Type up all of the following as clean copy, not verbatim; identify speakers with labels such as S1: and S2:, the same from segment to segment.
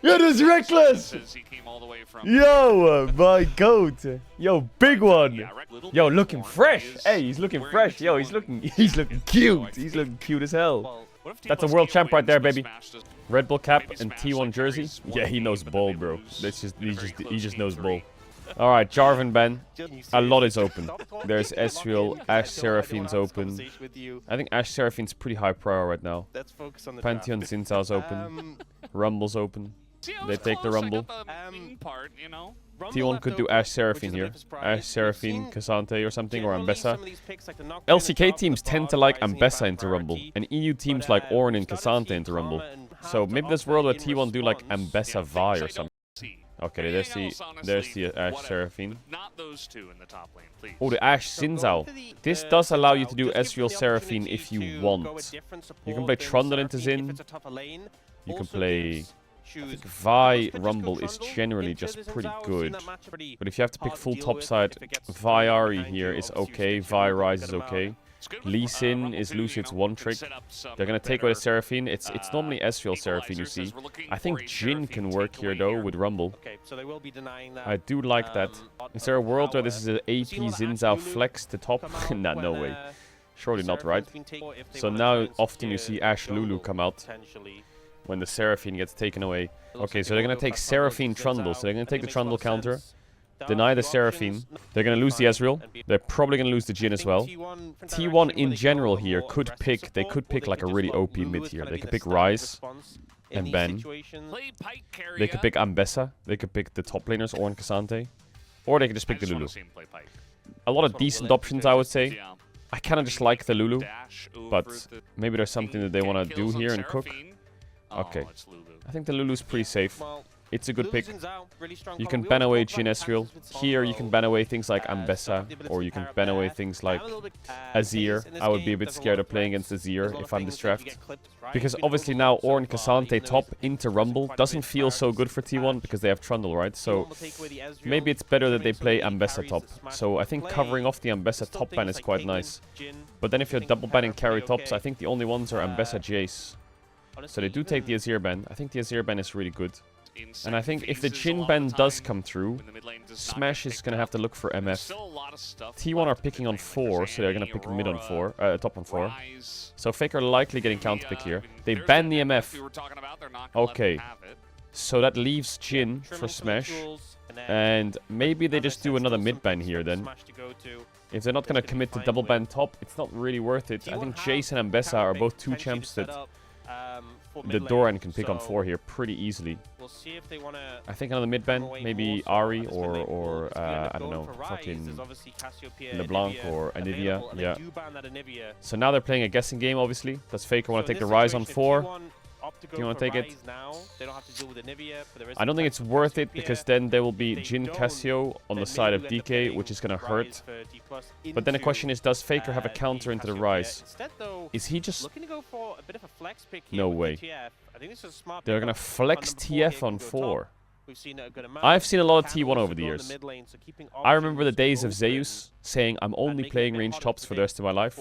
S1: Yo, this is reckless. Yo, my goat. Yo, big one. Yo, looking fresh. Hey, he's looking fresh. Yo, he's looking cute. He's looking cute as hell. That's a world champ right there, baby. Red Bull cap and T1 jersey. Yeah, he knows ball, bro. He just knows ball. All right, Jarvan Ben. A lot is open. There's Ezreal, Ashe Seraphine's open. I think Ashe Seraphine's pretty high prior right now. Pantheon Xin Zhao's open. Rumble's open. They take the Rumble. T1 could do Ashe Seraphine here. Ashe Seraphine, Cassante or something, or Ambessa. LCK teams tend to like Ambessa into Rumble, and EU teams like Ornn and Cassante into Rumble. So maybe this world where T1 do like Ambessa Vi or something. Okay, there's the Ashe Seraphine. Oh, the Ashe Xin Zhao. This does allow you to do Ezreal Seraphine if you want. You can play Trundle into Xin. You can play... I think Vi Rumble is generally just pretty good. But if you have to pick full topside, Vi Ahri here is okay. Vi Ryze is okay. Lee Sin is Lucid's one trick. They're gonna take away the Seraphine. It's normally Ezreal Seraphine you see. I think Jhin can work here though with Rumble. I do like that. Is there a world where this is an AP Xin Zhao flex to top? Nah, no way. Surely not, right? So now often you see Ashe Lulu come out when the Seraphine gets taken away. Okay, so they're gonna take Seraphine Trundle. So they're gonna take the Trundle counter. Deny the Seraphine. They're going to lose the Ezreal. They're probably going to lose the Jhin as well. T1 in general here could pick... They could pick like a really OP mid here. They could pick Ryze and Ben. They could pick Ambessa. They could pick the top laners, Ornn, Cassante. Or they could just pick the Lulu. A lot of decent options, I would say. I kind of just like the Lulu. But maybe there's something that they want to do here and cook. Okay. I think the Lulu's pretty safe. It's a good pick. You can ban away Jhin Ezreal. Here you can ban away things like Ambessa, or you can ban away things like Azir. I would be a bit scared of playing against Azir if I'm this draft. Because obviously now Ornn Cassante top into Rumble doesn't feel so good for T1 because they have Trundle, right? So maybe it's better that they play Ambessa top. So I think covering off the Ambessa top ban is quite nice. But then if you're double banning carry tops, I think the only ones are Ambessa Jace. So they do take the Azir ban. I think the Azir ban is really good. And I think if the Jhin ban does come through, Smash is going to have to look for MF. T1 are picking on 4, so they're going to pick mid on 4, top on 4. So Faker likely getting counter pick here. They ban the MF. Okay. So that leaves Jhin for Smash. And maybe they just do another mid ban here then. If they're not going to commit to double ban top, it's not really worth it. I think Jace and Ambessa are both two champs that the Doran can pick on 4 here pretty easily. I think another mid ban, maybe Ahri or I don't know, fucking LeBlanc or Anivia. Yeah. So now they're playing a guessing game, obviously. Does Faker want to take the Ryze on 4? Do you want to take it? I don't think it's worth it because then there will be Jhin Cassio on the side of DK, which is going to hurt. But then the question is, does Faker have a counter into the Ryze? Is he just... No way. They're going to flex TF on 4. I've seen a lot of T1 over the years. I remember the days of Zeus saying, I'm only playing range tops for the rest of my life.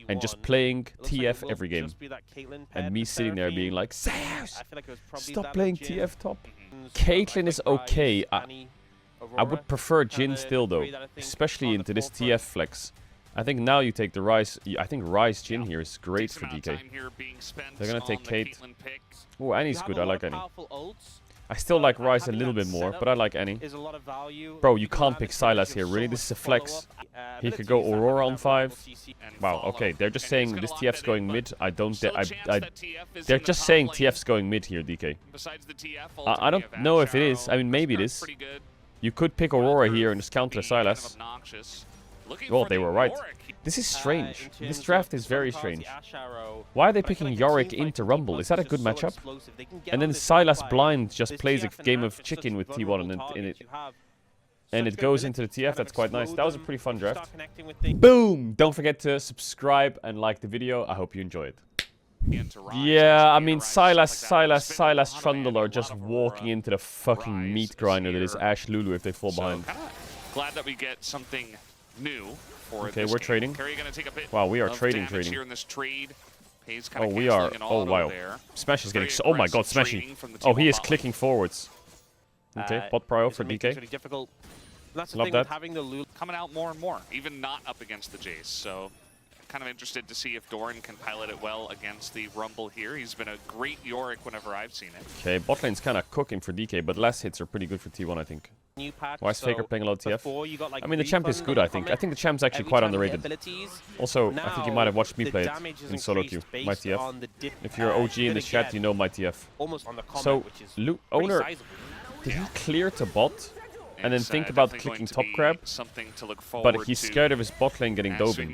S1: And just playing TF every game. And me sitting there being like, Zeus! Stop playing TF top. Caitlyn is okay. I would prefer Jhin still though. Especially into this TF flex. I think now you take the Ryze. I think Ryze Jhin here is great for DK. They're gonna take Kate. Oh, Annie's good. I like Annie. I still like Ryze a little bit more, but I like Annie. Bro, you can't pick Sylas here, really? This is a flex. He could go Aurora on 5. Wow, okay. They're just saying this TF's going mid. They're just saying TF's going mid here, DK. I don't know if it is. I mean, maybe it is. You could pick Aurora here and just counter Sylas. Well, they were right. This is strange. This draft is very strange. Why are they picking Yorick into Rumble? Is that a good matchup? And then Sylas blind just plays a game of chicken with T1 and it goes into the TF. That's quite nice. That was a pretty fun draft. Boom! Don't forget to subscribe and like the video. I hope you enjoyed. Yeah, I mean, Sylas, Trundle are just walking into the fucking meat grinder that is Ashe Lulu if they fall behind.
S2: Glad that we get something new for
S1: okay, we're trading.
S2: Take a bit
S1: wow, we are trading.
S2: Here in this trade.
S1: Oh, we are. Oh, wow. Smash is getting. Oh my god, Smashy. Oh, he is clicking forwards. Okay, bot prio for DK.
S2: That's the
S1: Love
S2: thing
S1: that.
S2: with having the loot coming out more and more, even not up against the Jace. So, kind of interested to see if Doran can pilot it well against the Rumble here. He's been a great Yorick whenever I've seen it.
S1: Okay, bot lane's kind of cooking for DK, but last hits are pretty good for T1, I think. Why is Faker playing a lot of TF? I mean, the champ is good, I think. I think the champ's actually quite underrated. Also, I think you might have watched me play it in solo queue, my TF. If you're OG in the chat, you know my TF. So, owner, did he clear to bot? And then think about clicking top grab, but he's scared of his bot lane getting Dobin.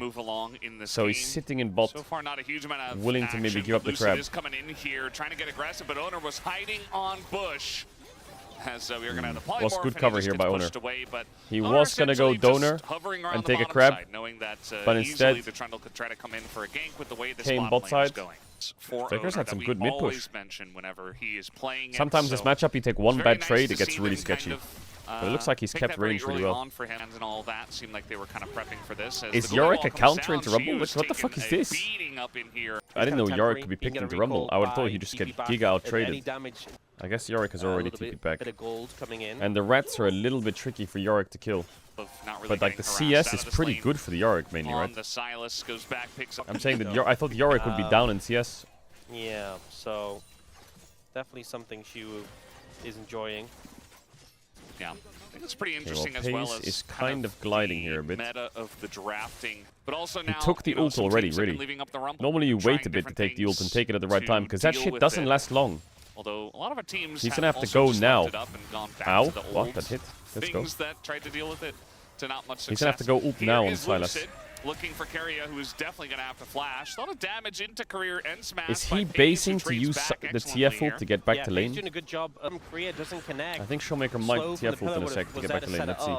S1: So he's sitting in bot, willing to maybe give up the grab.
S2: Coming in here, trying to get aggressive, but Owner was hiding on Bush. So we're gonna have
S1: was good cover here by Owner. He was gonna go Donor and take a crab, but instead came bot side. Faker's had some good mid push. Sometimes this matchup, you take one bad trade, it gets really sketchy. But it looks like he's kept range really well. Is Yorick a counter into Rumble? What the fuck is this? I didn't know Yorick could be picked into Rumble. I would have thought he'd just get Giga out-traded. I guess Yorick has already TP'd back. And the rats are a little bit tricky for Yorick to kill. But like the CS is pretty good for the Yorick mainly, right? I'm saying that I thought Yorick would be down in CS.
S3: Yeah, so definitely something she is enjoying.
S2: Yeah, I think it's pretty interesting
S1: well,
S2: as well as
S1: is kind of gliding here a bit.
S2: Meta of the drafting, but also now
S1: he took the ult already, really. Normally you wait a bit to take the ult and take it at the right time, because that shit doesn't last long.
S2: Although a lot of our teams
S1: he's gonna have to go now. Ow, what? That hit. Let's go.
S2: That tried to deal with it to not much success.
S1: He's gonna have to go ult now on Silas.
S2: Looking for Keria, who is definitely going to have to flash. A lot of damage into Career and Smash.
S1: Is he basing to use the TF ult to get back to lane?
S3: Doing a good job. Career doesn't connect.
S1: I think Showmaker might TF ult in a sec to get back to lane. Let's see.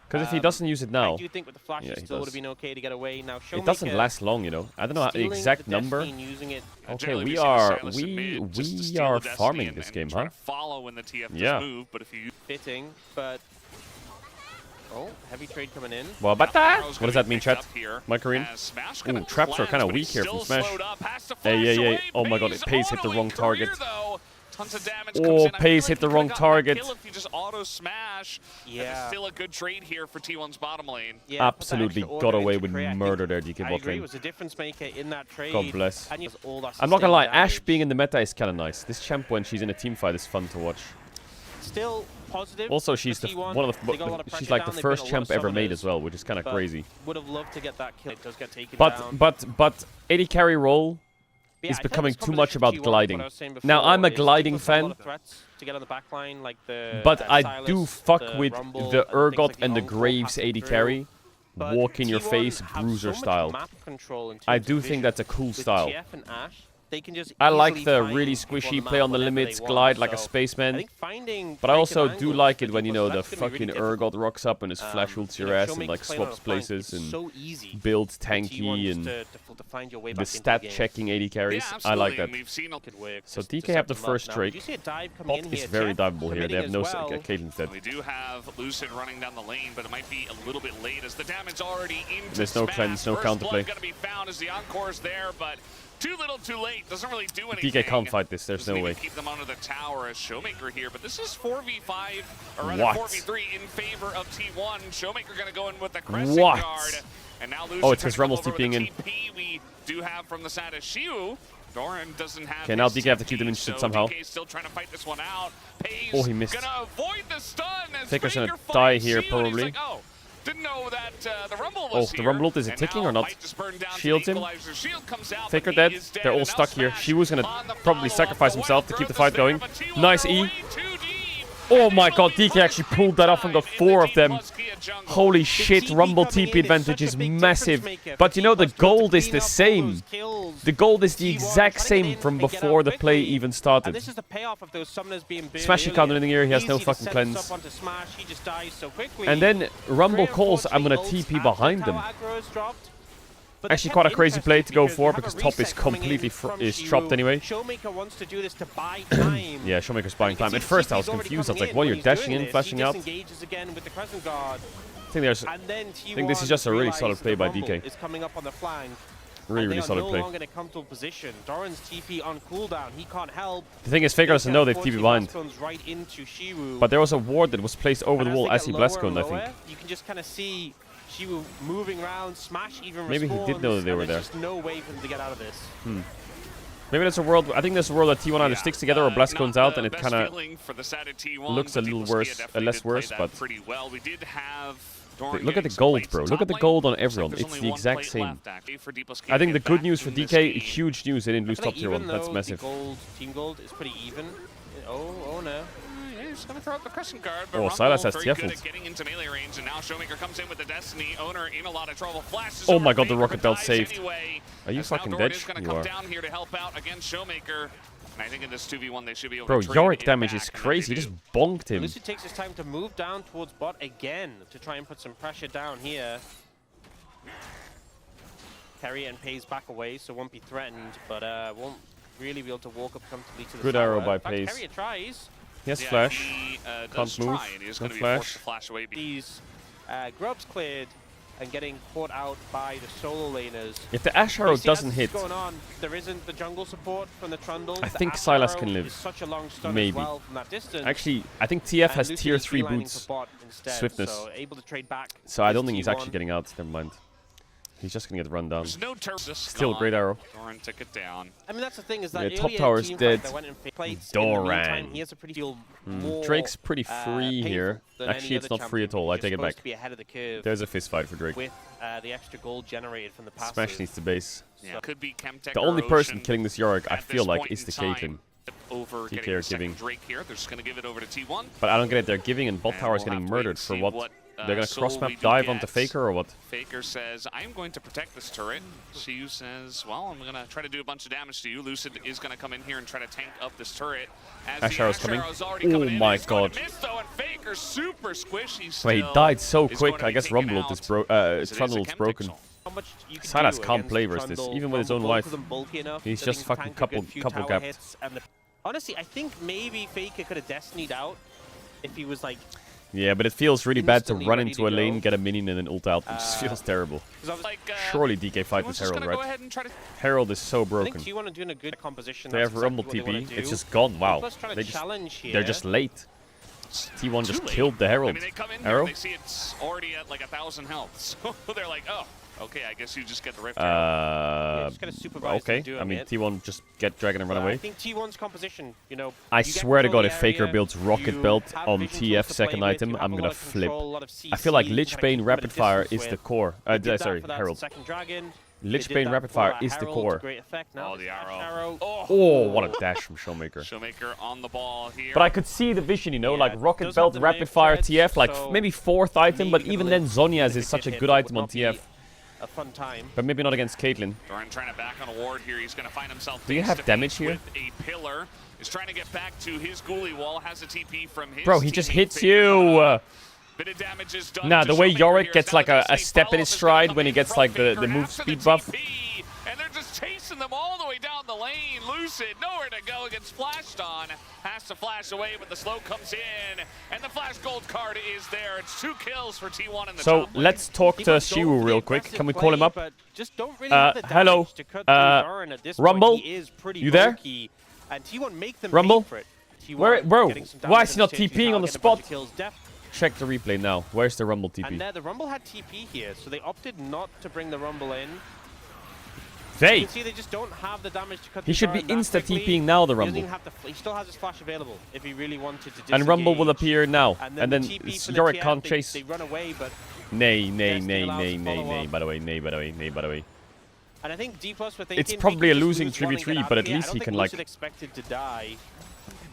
S1: Because if he doesn't use it now,
S3: I do think with the flash it still would have been okay to get away. Now
S1: it doesn't last long, you know. I don't know the exact number. Okay, we are farming this game, huh? Yeah.
S3: Fitting, but. Oh, heavy trade coming in.
S1: Well, but what does that mean, chat? My Korean? Ooh, traps are kind of weak here from Smash. Hey. Oh my god, Pace hit the wrong target. Oh, Pace hit the wrong target.
S3: Yeah.
S2: Still a good trade here for T1's bottom lane.
S1: Yeah, absolutely got away with murder there, DK bot lane.
S3: Was a difference maker in that trade.
S1: God bless. I'm not gonna lie, Ashe being in the meta is kind of nice. This champ when she's in a team fight is fun to watch.
S3: Still positive.
S1: Also, she's she's like the first champ ever made as well, which is kind of crazy.
S3: Would have loved to get that kill. It does get taken down.
S1: But AD carry role is becoming too much about gliding. Now I'm a gliding fan, but I do fuck with the Urgot and the Graves AD carry. Walk in your face, bruiser style. I do think that's a cool style. I like the really squishy play on the limits, glide like a spaceman. But I also do like it when, you know, the fucking Urgot rocks up and his flash ults your ass and like swaps places and builds tanky and the stat checking AD carries. I like that. So DK have the first Drake. Bot is very diveable here. They have no Caedrel dead.
S2: We do have Lucid running down the lane, but it might be a little bit late as the damage already into
S1: There's no cleanse, no counterplay.
S2: Gonna be found as the encore's there, but too little, too late. Doesn't really do anything.
S1: DK can't fight this. There's no way.
S2: Keep them under the tower as Showmaker here, but this is 4v5 or rather 4v3 in favor of T1. Showmaker gonna go in with the Crescent Guard, and now Lucid
S1: it's because Rummel's TPing in.
S2: We do have from the side of Shiu. Doran doesn't have.
S1: Okay, now DK have to keep them interested somehow.
S2: Still trying to fight this one out.
S1: Oh, he missed.
S2: Gonna avoid the stun as
S1: Faker's gonna die here probably.
S2: Didn't know that the Rumble was
S1: the Rumble ult, is it ticking or not? Shields him. Faker dead. They're all stuck here. She was gonna probably sacrifice himself to keep the fight going. Nice E. Oh my god, DK actually pulled that off and got 4 of them. Holy shit, Rumble TP advantage is massive. But you know, the gold is the same. The gold is the exact same from before the play even started. Smashy can't do anything here, he has no fucking cleanse. And then Rumble calls, I'm gonna TP behind them. Actually quite a crazy play to go for because top is completely chopped anyway. Yeah, Showmaker's buying time. At first I was confused. I was like, what, you're dashing in, flashing out? I think this is just a really solid play by DK. Really solid
S3: no
S1: play.
S3: longer in a comfortable position. Doran's TP on cooldown. He can't help.
S1: The thing is, Faker doesn't know they've TP behind.
S3: Right into Shiwu.
S1: But there was a ward that was placed over the wall as he blast-coned, I think.
S3: You can just kind of see Shiwu moving around, smash even
S1: Maybe he did know that they were there.
S3: There's just no way for him to get out of this.
S1: Maybe there's a world. I think there's a world that T1 either sticks together or blast-cones out, and it kind of looks a little worse, less worse. But
S2: pretty well. We did have.
S1: Look at the gold, bro. Look at the gold on everyone. It's the exact same. I think the good news for DK, huge news, they didn't lose top tier 1. That's massive.
S3: Team gold is pretty even. Oh no.
S2: He's gonna throw up the crescent guard, but
S1: Oh, Silas has
S2: very good
S1: TF
S2: at getting into melee range, and now Showmaker comes in with the Destiny owner in a lot of trouble. Flashes
S1: Oh
S2: over
S1: my god, the
S2: Faker,
S1: rocket
S2: but
S1: belt
S2: dies
S1: saved.
S2: anyway,
S1: Are you
S2: as now
S1: fucking
S2: Doran
S1: dead?
S2: is gonna
S1: You
S2: come
S1: are.
S2: down here to help out against Showmaker. And I think in this 2v1 they should be able
S1: Bro,
S2: to trade
S1: Yorick
S2: it
S1: damage
S2: back,
S1: is
S2: and that
S1: crazy. He
S2: they
S1: just
S2: do.
S1: bonked him.
S3: Lucid takes his time to move down towards bot again to try and put some pressure down here. Carry and pays back away, so won't be threatened, but won't really be able to walk up comfortably to the
S1: Good
S3: tower.
S1: arrow by
S3: In fact,
S1: Pays.
S3: Carrier tries.
S1: He has
S2: Yeah,
S1: flash.
S2: he,
S1: Can't
S2: does
S1: move.
S2: try, and he's
S1: No
S2: gonna be
S1: flash.
S2: forced to flash away.
S3: These grubs cleared and getting caught out by the solo laners.
S1: If the Ash Arrow
S3: You see, as
S1: doesn't
S3: this
S1: hit,
S3: is going on, there isn't the jungle support from the Trundle.
S1: I
S3: The
S1: think
S3: Ash
S1: Silas
S3: Arrow
S1: can live.
S3: is such a long stun
S1: Maybe.
S3: as well from that distance.
S1: actually, I think TF has
S3: And Lucid
S1: tier
S3: is
S1: 3
S3: beelining
S1: boots.
S3: for bot instead,
S1: Swiftness.
S3: So able to trade back.
S1: So I don't
S3: this
S1: think he's
S3: T1.
S1: actually getting out. Never mind. He's just gonna get run down.
S2: There's no turret.
S1: Still great arrow.
S2: Doran took it down.
S3: I mean, that's the thing is that
S1: Yeah, top
S3: earlier
S1: tower's
S3: team
S1: dead.
S3: fight that went in plates,
S1: Doran.
S3: In the meantime, he has a pretty deal more,
S1: Drake's pretty free
S3: painful
S1: here.
S3: than
S1: Actually,
S3: any
S1: it's
S3: other
S1: not free at
S3: champion.
S1: all. I
S3: He's
S1: take it
S3: supposed
S1: back.
S3: to be ahead of the curve
S1: There's a fist fight for Drake.
S3: with the extra gold generated from the passive.
S1: Smash needs to base.
S2: Yeah, could be Chemtech
S1: The only
S2: or
S1: person
S2: Ocean
S1: killing this Yorick, I
S2: at
S1: feel
S2: this
S1: like,
S2: point
S1: is
S2: in
S1: the
S2: time.
S1: Caitlyn.
S2: Over
S1: DK
S2: getting
S1: are
S2: the second
S1: giving.
S2: Drake here. They're just gonna give it over to T1.
S1: But I don't get it. They're giving and bot
S2: And
S1: tower is
S2: we'll
S1: getting
S2: have to wait
S1: murdered
S2: and
S1: for
S2: see
S1: what? They're gonna
S2: soul we
S1: cross-map
S2: do
S1: dive onto
S2: get.
S1: Faker or what?
S2: Faker says, I'm going to protect this turret. Siu says, well, I'm going to try to do a bunch of damage to you. Lucid is going to come in here and try to tank up this turret. As
S1: Ash
S2: the
S1: Arrow's
S2: Ash
S1: coming.
S2: Arrow's already
S1: Oh
S2: coming in.
S1: my
S2: He's going to
S1: god.
S2: miss, though, and Faker's super squishy
S1: Wait, he
S2: still
S1: died so
S2: is
S1: quick.
S2: going to
S1: I
S2: be
S1: guess
S2: taken
S1: Rumble
S2: out,
S1: is
S2: as it is a
S1: Trundle's
S2: Chemtech
S1: broken.
S2: zone.
S3: How much you can
S1: Silas
S3: do
S1: can't
S3: against
S1: play versus this,
S3: Trundle.
S1: even with his own
S3: Both
S1: wife.
S3: of them bulky enough
S1: He's
S3: that
S1: just
S3: he can
S1: fucking
S3: tank a good few
S1: couple
S3: tower
S1: gapped.
S3: hits and honestly, I think maybe Faker could have Destinied out if he was like.
S1: Yeah, but it feels really bad to
S3: Instantly
S1: run
S3: ready
S1: into
S3: to
S1: a lane,
S3: go.
S1: get a minion, and then ult out. It just feels terrible.
S2: Like,
S1: Surely DK fight
S2: T1's
S1: this
S2: just
S1: Herald,
S2: gonna go
S1: right?
S2: ahead and try to
S1: Herald is so
S3: I
S1: broken.
S3: think T1 are doing a good composition.
S1: They
S3: That's
S1: have Rumble
S3: exactly what they
S1: TP.
S3: wanna
S1: It's
S3: do.
S1: just gone. Wow.
S3: Plus trying to
S1: They just,
S3: challenge here.
S1: they're just late. T1 just
S2: Too late.
S1: killed the Herald.
S2: I mean, they come in here
S1: Arrow?
S2: and they see it's already at like 1,000 health. So they're like, oh, okay, I guess you just get the Rift Arrow.
S3: just gotta supervise
S1: okay.
S3: them doing
S1: I mean,
S3: it.
S1: T1 just get Dragon and run
S3: I
S1: away.
S3: think T1's composition, you know.
S1: I
S3: you get
S1: swear to
S3: control
S1: God,
S3: of
S1: if
S3: the
S1: Faker
S3: area,
S1: builds Rocket
S3: you
S1: Belt
S3: have
S1: on
S3: vision tools
S1: TF
S3: to
S1: second
S3: play with,
S1: item,
S3: you
S1: I'm
S3: have a
S1: gonna
S3: lot of
S1: flip.
S3: control, a lot of
S1: I feel like
S3: CC,
S1: Lich
S3: kinda
S1: Bane
S3: keep them at a
S1: Rapid Fire
S3: distance
S1: is the
S3: with.
S1: core.
S3: They did that
S1: Sorry,
S3: for that
S1: Herald.
S3: second dragon.
S1: Lich
S3: They did
S1: Bane
S3: that
S1: Rapid
S3: for
S1: Fire
S3: that
S1: is the
S3: Herald to
S1: core.
S3: great effect. Now
S2: Oh,
S3: this
S2: the
S3: Ash
S2: arrow.
S1: Oh, what a dash from Showmaker.
S2: Showmaker on the ball here.
S1: But I could see the vision, you know,
S3: Yeah,
S1: like
S3: it
S1: Rocket
S3: does
S1: Belt,
S3: have the
S1: Rapid
S3: wave
S1: Fire,
S3: threads,
S1: TF, like
S3: so
S1: maybe 4th item, but
S3: maybe
S1: even
S3: the
S1: then
S3: Lich
S1: Zhonya's
S3: if
S1: is
S3: it
S1: such a
S3: hit,
S1: good
S3: it
S1: item
S3: would
S1: on
S3: not be
S1: TF.
S3: A fun time.
S1: But maybe not against Caitlyn.
S2: Doran trying to back on a ward here. He's going to find himself
S1: Do you
S2: face
S1: have
S2: to
S1: damage
S2: face
S1: here?
S2: with a pillar. Is trying to get back to his ghoulie wall. Has a TP from his
S1: Bro, he just
S2: teammate,
S1: hits
S2: Faker
S1: you.
S2: coming up. Bit of damage is done
S1: Nah,
S2: to
S1: the way
S2: Showmaker
S1: Yorick
S2: here.
S1: gets
S2: Now
S1: like
S2: the
S1: a
S2: Destiny
S1: step in
S2: follow-up
S1: his
S2: is gonna
S1: stride
S2: come
S1: when he
S2: in
S1: gets
S2: from
S1: like the
S2: Faker
S1: move
S2: after
S1: speed
S2: the
S1: buff.
S2: TP, and they're just chasing them all the way down the lane. Lucid, nowhere to go, gets flashed on. Has to flash away, but the slow comes in, and the flash gold card is there. It's 2 kills for T1 in the
S1: So
S2: top lane.
S1: let's talk to
S3: People go
S1: Shiwu
S3: for the
S1: real quick.
S3: aggressive
S1: Can we call him
S3: play,
S1: up?
S3: but just don't really have the
S1: hello?
S3: damage to cut through Doran at this
S1: Rumble?
S3: point. He is pretty
S1: You there?
S3: bulky, and T1 make them
S1: Rumble?
S3: pay for it. T1
S1: Where- bro,
S3: getting some
S1: why
S3: damage
S1: is he not
S3: on the
S1: TPing on the
S3: get a bunch of
S1: spot?
S3: kills.
S1: Check the replay now. Where's the Rumble TP?
S3: And the Rumble had TP here, so they opted not to bring the Rumble in. You
S1: Hey!
S3: can see they just don't have the damage to cut
S1: He
S3: through
S1: should be
S3: Doran that quickly.
S1: insta-TPing now, the
S3: He doesn't
S1: Rumble.
S3: even have to he still has his flash available if he really wanted to disengage.
S1: And Rumble will appear now. And then
S3: the TP from the
S1: Yorick
S3: TF,
S1: can't
S3: they-
S1: chase.
S3: They run away, but
S1: Nay, nay,
S3: Destiny
S1: nay,
S3: allows
S1: nay,
S3: the
S1: nay, nay,
S3: follow-up.
S1: by the way, nay, by the way, nay, by the way.
S3: and I think D+ were thinking
S1: It's probably
S3: they
S1: a
S3: could just
S1: losing
S3: lose one and get
S1: 3v3,
S3: out
S1: but
S3: of
S1: at
S3: here.
S1: least
S3: I
S1: he
S3: don't
S1: can,
S3: think
S1: like,
S3: Lucid expected to die.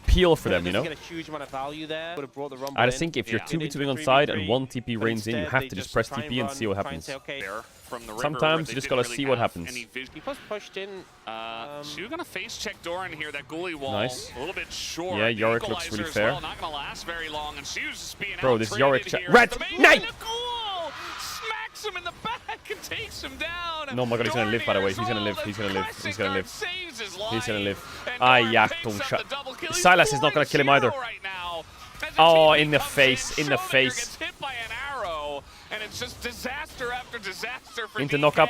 S1: Peel for them, you know?
S3: Get a huge amount of value there. Would have brought the Rumble
S1: I just
S3: in.
S1: think if you're
S2: Yeah.
S1: 2v2ing on side and
S3: 3v3,
S1: one TP
S3: but
S1: reigns in, you
S3: instead
S1: have
S3: they
S1: to just press
S3: try and
S1: TP and
S3: run,
S1: see what
S3: try and
S1: happens.
S3: say, okay,
S2: There from the river,
S1: Sometimes
S2: where
S1: you
S2: they
S1: just
S2: didn't
S1: gotta
S2: really
S1: see what
S2: have
S1: happens.
S2: any vision.
S3: he was pushed in.
S2: Shiu gonna face check Doran here, that ghoulie wall.
S1: Nice.
S2: A little bit short.
S1: Yeah,
S2: The
S1: Yorick looks
S2: equalizer
S1: really
S2: as
S1: fair.
S2: Well. Not gonna last very long, and Shiu's just being
S1: Bro, this
S2: out-traded
S1: Yorick
S2: here.
S1: Red!
S2: The main
S1: Night!
S2: line of Ghoul smacks him in the back and takes him down.
S1: No, my God, he's gonna live, by the way. He's gonna live, he's gonna live, he's gonna live. He's gonna live. Ah, yeah, don't shut. Silas is not gonna kill him either. Oh, in the face, in the face.
S2: Gets hit by an arrow, and it's just disaster after disaster for
S1: Into
S2: DK.
S1: knock-up.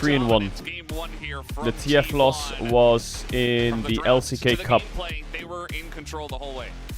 S1: 3 and 1.
S2: It's game 1 here from
S1: The TF loss
S2: T1.
S1: was in
S2: From
S1: the
S2: drafts to
S1: LCK
S2: the
S1: Cup.
S2: gameplay, they were in control the whole way.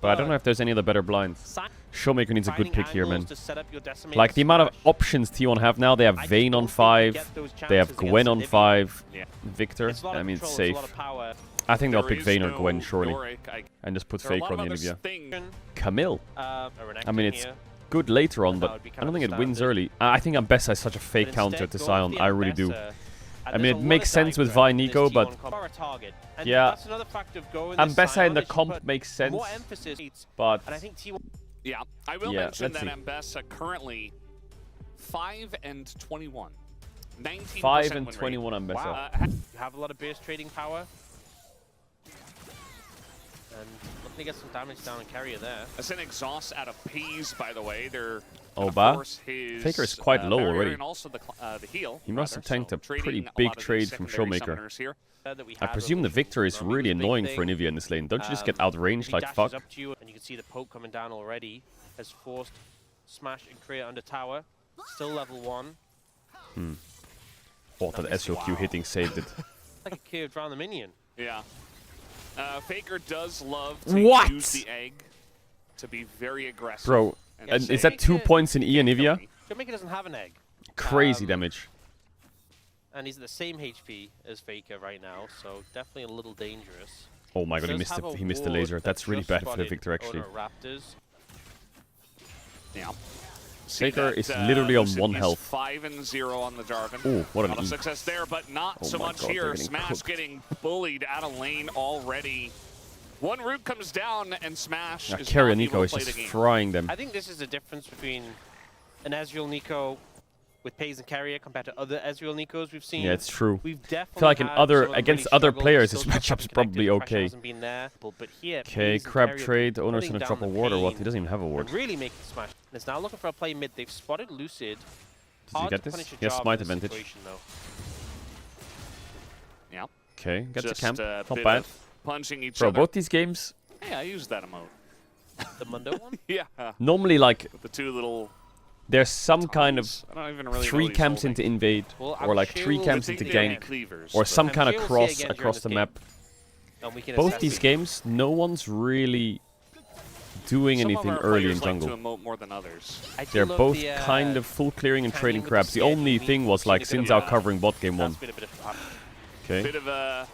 S1: But I don't know if there's any other better blinds. Showmaker needs a good pick here, man. Like, the amount of options T1 have now, they have Vayne on 5, they have Gwen on 5, Victor, I mean, it's safe. I think they'll pick Vayne or Gwen, surely. And just put Faker on the Olivia. Camille. I mean, it's good later on, but I don't think it wins early. I think Ambessa is such a fake counter to Sion, I really do. I mean, it makes sense with Vi Nico, but yeah, Ambessa in the comp makes sense, but
S2: yeah, I will mention that Ambessa currently 5 and 21. 19%
S1: 5 and
S2: win rate.
S1: 21 on Bessa.
S3: Wow. You have a lot of base trading power. And looking to get some damage down on carrier there.
S2: That's an exhaust out of Peas, by the way. They're
S1: Ba. Faker is quite low already.
S2: And also the heal.
S1: He must have tanked a
S2: trading
S1: pretty
S2: a
S1: big
S2: lot of
S1: trade
S2: these
S1: from
S2: secondary
S1: Showmaker.
S2: summoners here.
S1: I presume the Victor is really annoying for Anivia in this lane. Don't you just get outranged like fuck?
S3: Up to you, and you can see the poke coming down already. Has forced Smash and create under tower. Still level 1.
S1: Oh, that SOQ hitting saved it.
S3: Like a curve around the minion.
S2: Yeah. Faker does love to use the egg to be very aggressive.
S1: Bro, and is that 2 points in E Anivia?
S3: Showmaker doesn't have an egg.
S1: Crazy damage.
S3: And he's at the same HP as Faker right now, so definitely a little dangerous.
S1: Oh my god, he missed the laser. That's really bad for the Victor actually.
S3: Raptors.
S2: Yeah.
S1: Faker is literally on 1 health.
S2: 5 and 0 on the Jarvan.
S1: Oh, what an
S2: Not a
S1: E.
S2: success there, but not so
S1: my
S2: much
S1: God,
S2: here.
S1: they're getting
S2: Smash
S1: cooked.
S2: getting bullied out of lane already. One root comes down, and Smash is
S1: Carrier
S2: not
S1: Nico
S2: able
S1: is
S2: to play
S1: just
S2: the game.
S1: frying them.
S3: I think this is the difference between an Ezreal Nico with Pays and Carrier compared to other Ezreal Nikos we've seen.
S1: Yeah, it's true.
S3: We've definitely
S1: I feel like in
S3: had
S1: other
S3: some of them
S1: against
S3: really
S1: other
S3: struggle,
S1: players,
S3: still
S1: his
S3: kept
S1: matchup's
S3: connected,
S1: probably
S3: pressure
S1: okay.
S3: hasn't been there, but here,
S1: Okay,
S3: Pays and
S1: crab
S3: Carrier
S1: trade. Owner's
S3: putting
S1: gonna
S3: down
S1: drop a
S3: the
S1: ward or what?
S3: pain
S1: He doesn't even have a ward.
S3: and really making Smash. And it's now looking for a play mid. They've spotted Lucid.
S1: Does he
S3: Hard
S1: get
S3: to
S1: this?
S3: punish a
S1: He has
S3: Jarvan
S1: smite
S3: in this
S1: advantage.
S3: situation, though.
S2: Yeah.
S1: Okay, gets a
S2: Just
S1: camp.
S2: a
S1: Not
S2: bit
S1: bad.
S2: of punching each
S1: Bro,
S2: other.
S1: both these games,
S2: Hey, I used that emote.
S3: The Mundo one?
S2: Yeah.
S1: normally like
S2: The two little
S1: there's some kind of
S2: I don't even really know
S1: 3
S2: what he's
S1: camps
S2: holding.
S1: into invade,
S3: Well,
S1: or
S3: I'm
S1: like
S3: sure
S1: 3
S3: we'll
S1: camps
S2: I think
S1: into
S2: they're
S1: gank,
S2: cleavers,
S1: or
S2: but-
S1: some
S3: I'm
S1: kind of
S3: sure we'll see
S1: cross
S3: again during
S1: across
S3: this
S1: the
S3: game.
S1: map.
S3: And we can
S1: Both
S3: assess
S1: these
S3: it.
S1: games, no one's really doing
S2: Some of
S1: anything
S2: our
S1: early in
S2: players like
S1: jungle.
S2: to emote more than others.
S3: I do
S1: They're
S3: love
S1: both
S3: the,
S1: kind of full clearing and
S3: tagging
S1: trading
S3: with
S1: crabs. The
S3: sked.
S1: only
S3: We
S1: thing was
S3: seen
S1: like
S3: a bit of
S1: Sin's out
S3: that.
S1: covering bot game 1.
S3: That's been a bit of fun.
S1: Okay.
S2: Bit of a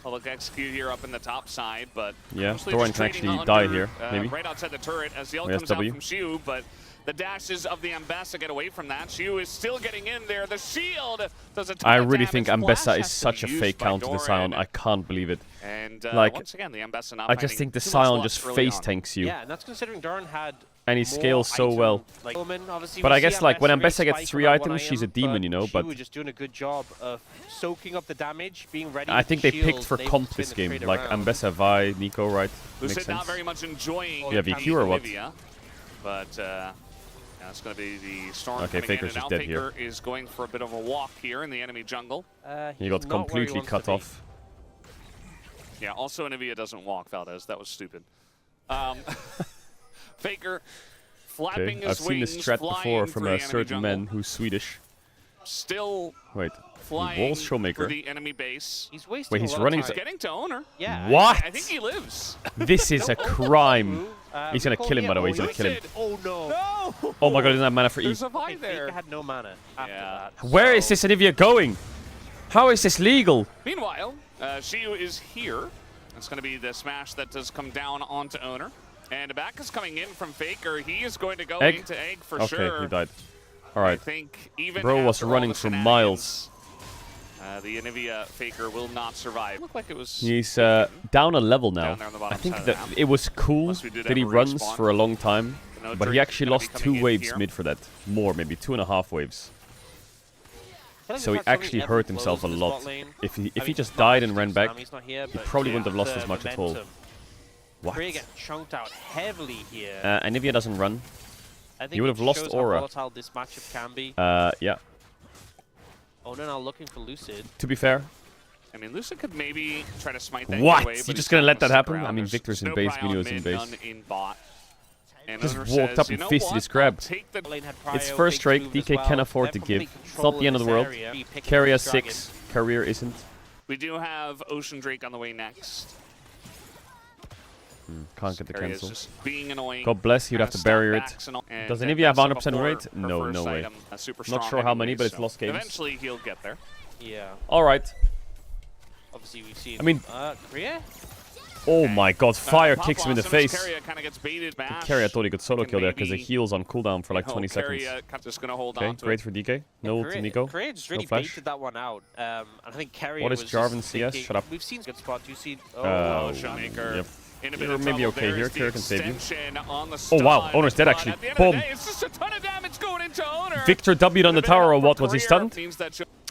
S2: look execute here up in the top side, but
S1: Yeah,
S2: mostly
S1: Doran
S2: just
S1: can
S2: trading
S1: actually die
S2: under,
S1: here, maybe.
S2: right outside the turret as the ult
S1: Oh, yes,
S2: comes out
S1: W.
S2: from Xiu, but the dashes of the Ambessa get away from that. Xiu is still getting in there. The shield does a ton
S1: I
S2: of
S1: really
S2: damage.
S1: think
S2: Flash
S1: Ambessa
S2: has
S1: is
S2: to
S1: such
S2: be
S1: a
S2: used
S1: fake
S2: by
S1: count to the
S2: Doran.
S1: Scion. I can't believe it.
S2: And
S1: like,
S2: once again, the Ambessa not
S1: I just
S2: finding
S1: think the
S2: too much
S1: Scion
S2: luck
S1: just
S2: early
S1: face
S2: on.
S1: tanks you.
S3: Yeah, and that's considering Doran had
S1: And he
S3: more
S1: scales so
S3: item,
S1: well.
S3: like Omen, obviously
S1: But
S3: we
S1: I
S3: see
S1: guess like when
S3: really
S1: Ambessa gets
S3: spike
S1: 3
S3: on that one
S1: items, she's a
S3: item,
S1: demon, you know,
S3: Xiu
S1: but
S3: was just doing a good job of soaking up the damage, being ready.
S1: I think they
S3: shield,
S1: picked for
S3: able to
S1: comp
S3: spin
S1: this
S3: the
S1: game.
S3: trade
S1: Like
S3: around.
S1: Ambessa, Vi, Nico, right? Makes
S2: Lucid not
S1: sense.
S2: very much enjoying
S1: Yeah, VQ or what?
S2: Olivia, but yeah, it's going to be the Storm
S1: Okay,
S2: coming
S1: Faker's
S2: in, and
S1: just
S2: now
S1: dead here.
S2: Faker is going for a bit of a walk here in the enemy jungle.
S1: He
S3: He's
S1: got
S3: not where he
S1: completely
S3: wants
S1: cut
S3: to be.
S1: off.
S2: Yeah, also Anivia doesn't walk, Valdez. That was stupid. Faker flapping
S1: Okay,
S2: his
S1: I've seen
S2: wings,
S1: this strat
S2: flying
S1: before from
S2: for the
S1: a
S2: enemy
S1: certain
S2: jungle.
S1: man who's Swedish.
S2: Still
S1: Wait,
S2: flying
S1: Walls
S2: for
S1: Showmaker.
S2: the enemy base.
S3: He's wasting
S1: Wait,
S3: a
S1: he's
S3: lot of
S1: running
S3: time.
S2: Getting to owner.
S3: Yeah.
S1: What?
S2: I think he lives.
S1: This is a crime. He's gonna kill him, by the way. He's gonna kill him.
S2: Lucid.
S3: Oh no.
S2: No!
S1: Oh my god, he doesn't have mana for E.
S2: There's a
S3: Hey,
S2: Vi there.
S3: Faker had no mana after
S2: Yeah.
S3: that.
S1: Where is
S3: so-
S1: this Anivia going? How is this legal?
S2: Meanwhile, Xiu is here. It's going to be the smash that does come down onto owner. And back is coming in from Faker. He is going to go
S1: Egg?
S2: into egg for
S1: Okay,
S2: sure.
S1: he died.
S2: I
S1: Alright.
S2: think even
S1: Bro was
S2: after all
S1: running
S2: the
S1: for miles.
S2: the Anivia Faker will not survive. Looked like it was
S1: He's down a level now.
S2: Down there on the bottom
S1: I think
S2: side of
S1: that
S2: the map.
S1: it was cool
S2: Unless we did
S1: that he
S2: have a
S1: runs
S2: respawn.
S1: for a long time,
S2: No
S1: but he
S2: Drake
S1: actually
S2: gonna be
S1: lost
S2: coming
S1: 2
S2: in
S1: waves
S2: here.
S1: mid for that. More, maybe 2.5 waves.
S3: I feel like
S1: So
S3: we've
S1: he
S3: had so many
S1: actually
S3: ebb
S1: hurt
S3: and
S1: himself a
S3: flows in
S1: lot.
S3: this bot lane.
S1: If he
S3: I mean,
S1: just
S3: not
S1: died
S3: much
S1: and ran
S3: Sam,
S1: back,
S3: he's not here,
S1: he
S3: but
S1: probably wouldn't have lost
S3: the
S1: as much at all.
S3: momentum.
S1: What?
S3: Korea get chunked out heavily here.
S1: Anivia doesn't run.
S3: I think
S1: he would
S3: it
S1: have lost
S3: shows how
S1: aura.
S3: volatile this matchup can be.
S1: Yeah.
S3: Oh, no, now looking for Lucid.
S1: To be fair,
S2: I mean, Lucid could maybe try to smite that
S1: What?
S2: away,
S1: You
S2: but
S1: just
S2: he's
S1: gonna
S2: not
S1: let that
S2: stick
S1: happen?
S2: around.
S1: I mean,
S2: There's
S1: Victor's in
S2: no
S1: base,
S2: pry on
S1: Minio's in
S2: mid,
S1: base.
S2: none in bot. And
S1: Just
S2: Owner
S1: walked
S2: says,
S1: up
S2: "You
S1: and
S2: know
S1: fisted
S2: what?
S1: his grab.
S2: I'll take the
S3: Lane had
S1: It's
S3: prio,
S1: first
S3: big
S1: strike,
S3: move as
S1: DK
S3: well.
S1: can afford
S3: They
S1: to
S3: have
S1: give.
S3: complete
S1: It's
S3: control
S1: not the end of the world.
S3: area. He picked
S1: Carrier
S3: this dragon.
S1: 6, career isn't.
S2: We do have Ocean Drake on the way next.
S1: Can't get the
S2: Carrier is
S1: cancel.
S2: just being annoying.
S1: God bless, you'd have to barrier it. Does Anivia have 100% rate? No, no way. Not sure how many, but it's lost games.
S2: Eventually he'll get there.
S3: Yeah.
S1: Alright.
S3: Obviously, we've seen.
S1: I mean-
S3: Korea?
S1: Oh my god, fire
S2: Pop
S1: kicks him in the
S2: blossoms,
S1: face.
S2: Carrier kind of gets baited back.
S1: Carrier thought he could solo
S2: Can
S1: kill there because the
S2: maybe,
S1: heal's on cooldown for like 20 seconds.
S2: Carrier just gonna hold
S1: Okay,
S2: on to
S1: great
S2: it.
S1: for DK. No ult to Nico.
S3: Korea just
S1: No
S3: really
S1: flash.
S3: baited that one out. And I think Carrier
S1: What is
S3: was
S1: Jarvan
S3: just
S1: CS?
S3: thinking-
S1: Shut up.
S3: We've seen good spot. Do you see?
S1: Oh,
S2: Showmaker.
S1: yep.
S2: In a bit
S1: You're
S2: of
S1: maybe
S2: trouble.
S1: okay
S2: There
S1: here.
S2: is the
S1: Carrier can save you.
S2: extension on the
S1: Oh wow,
S2: stun,
S1: Owner's dead
S2: but
S1: actually.
S2: at the end of the
S1: Boom.
S2: day, it's just a ton of damage going into Owner.
S1: Victor W'd on the
S2: A bit
S1: tower or
S2: of
S1: what? Was he
S2: career
S1: stunned?
S2: means that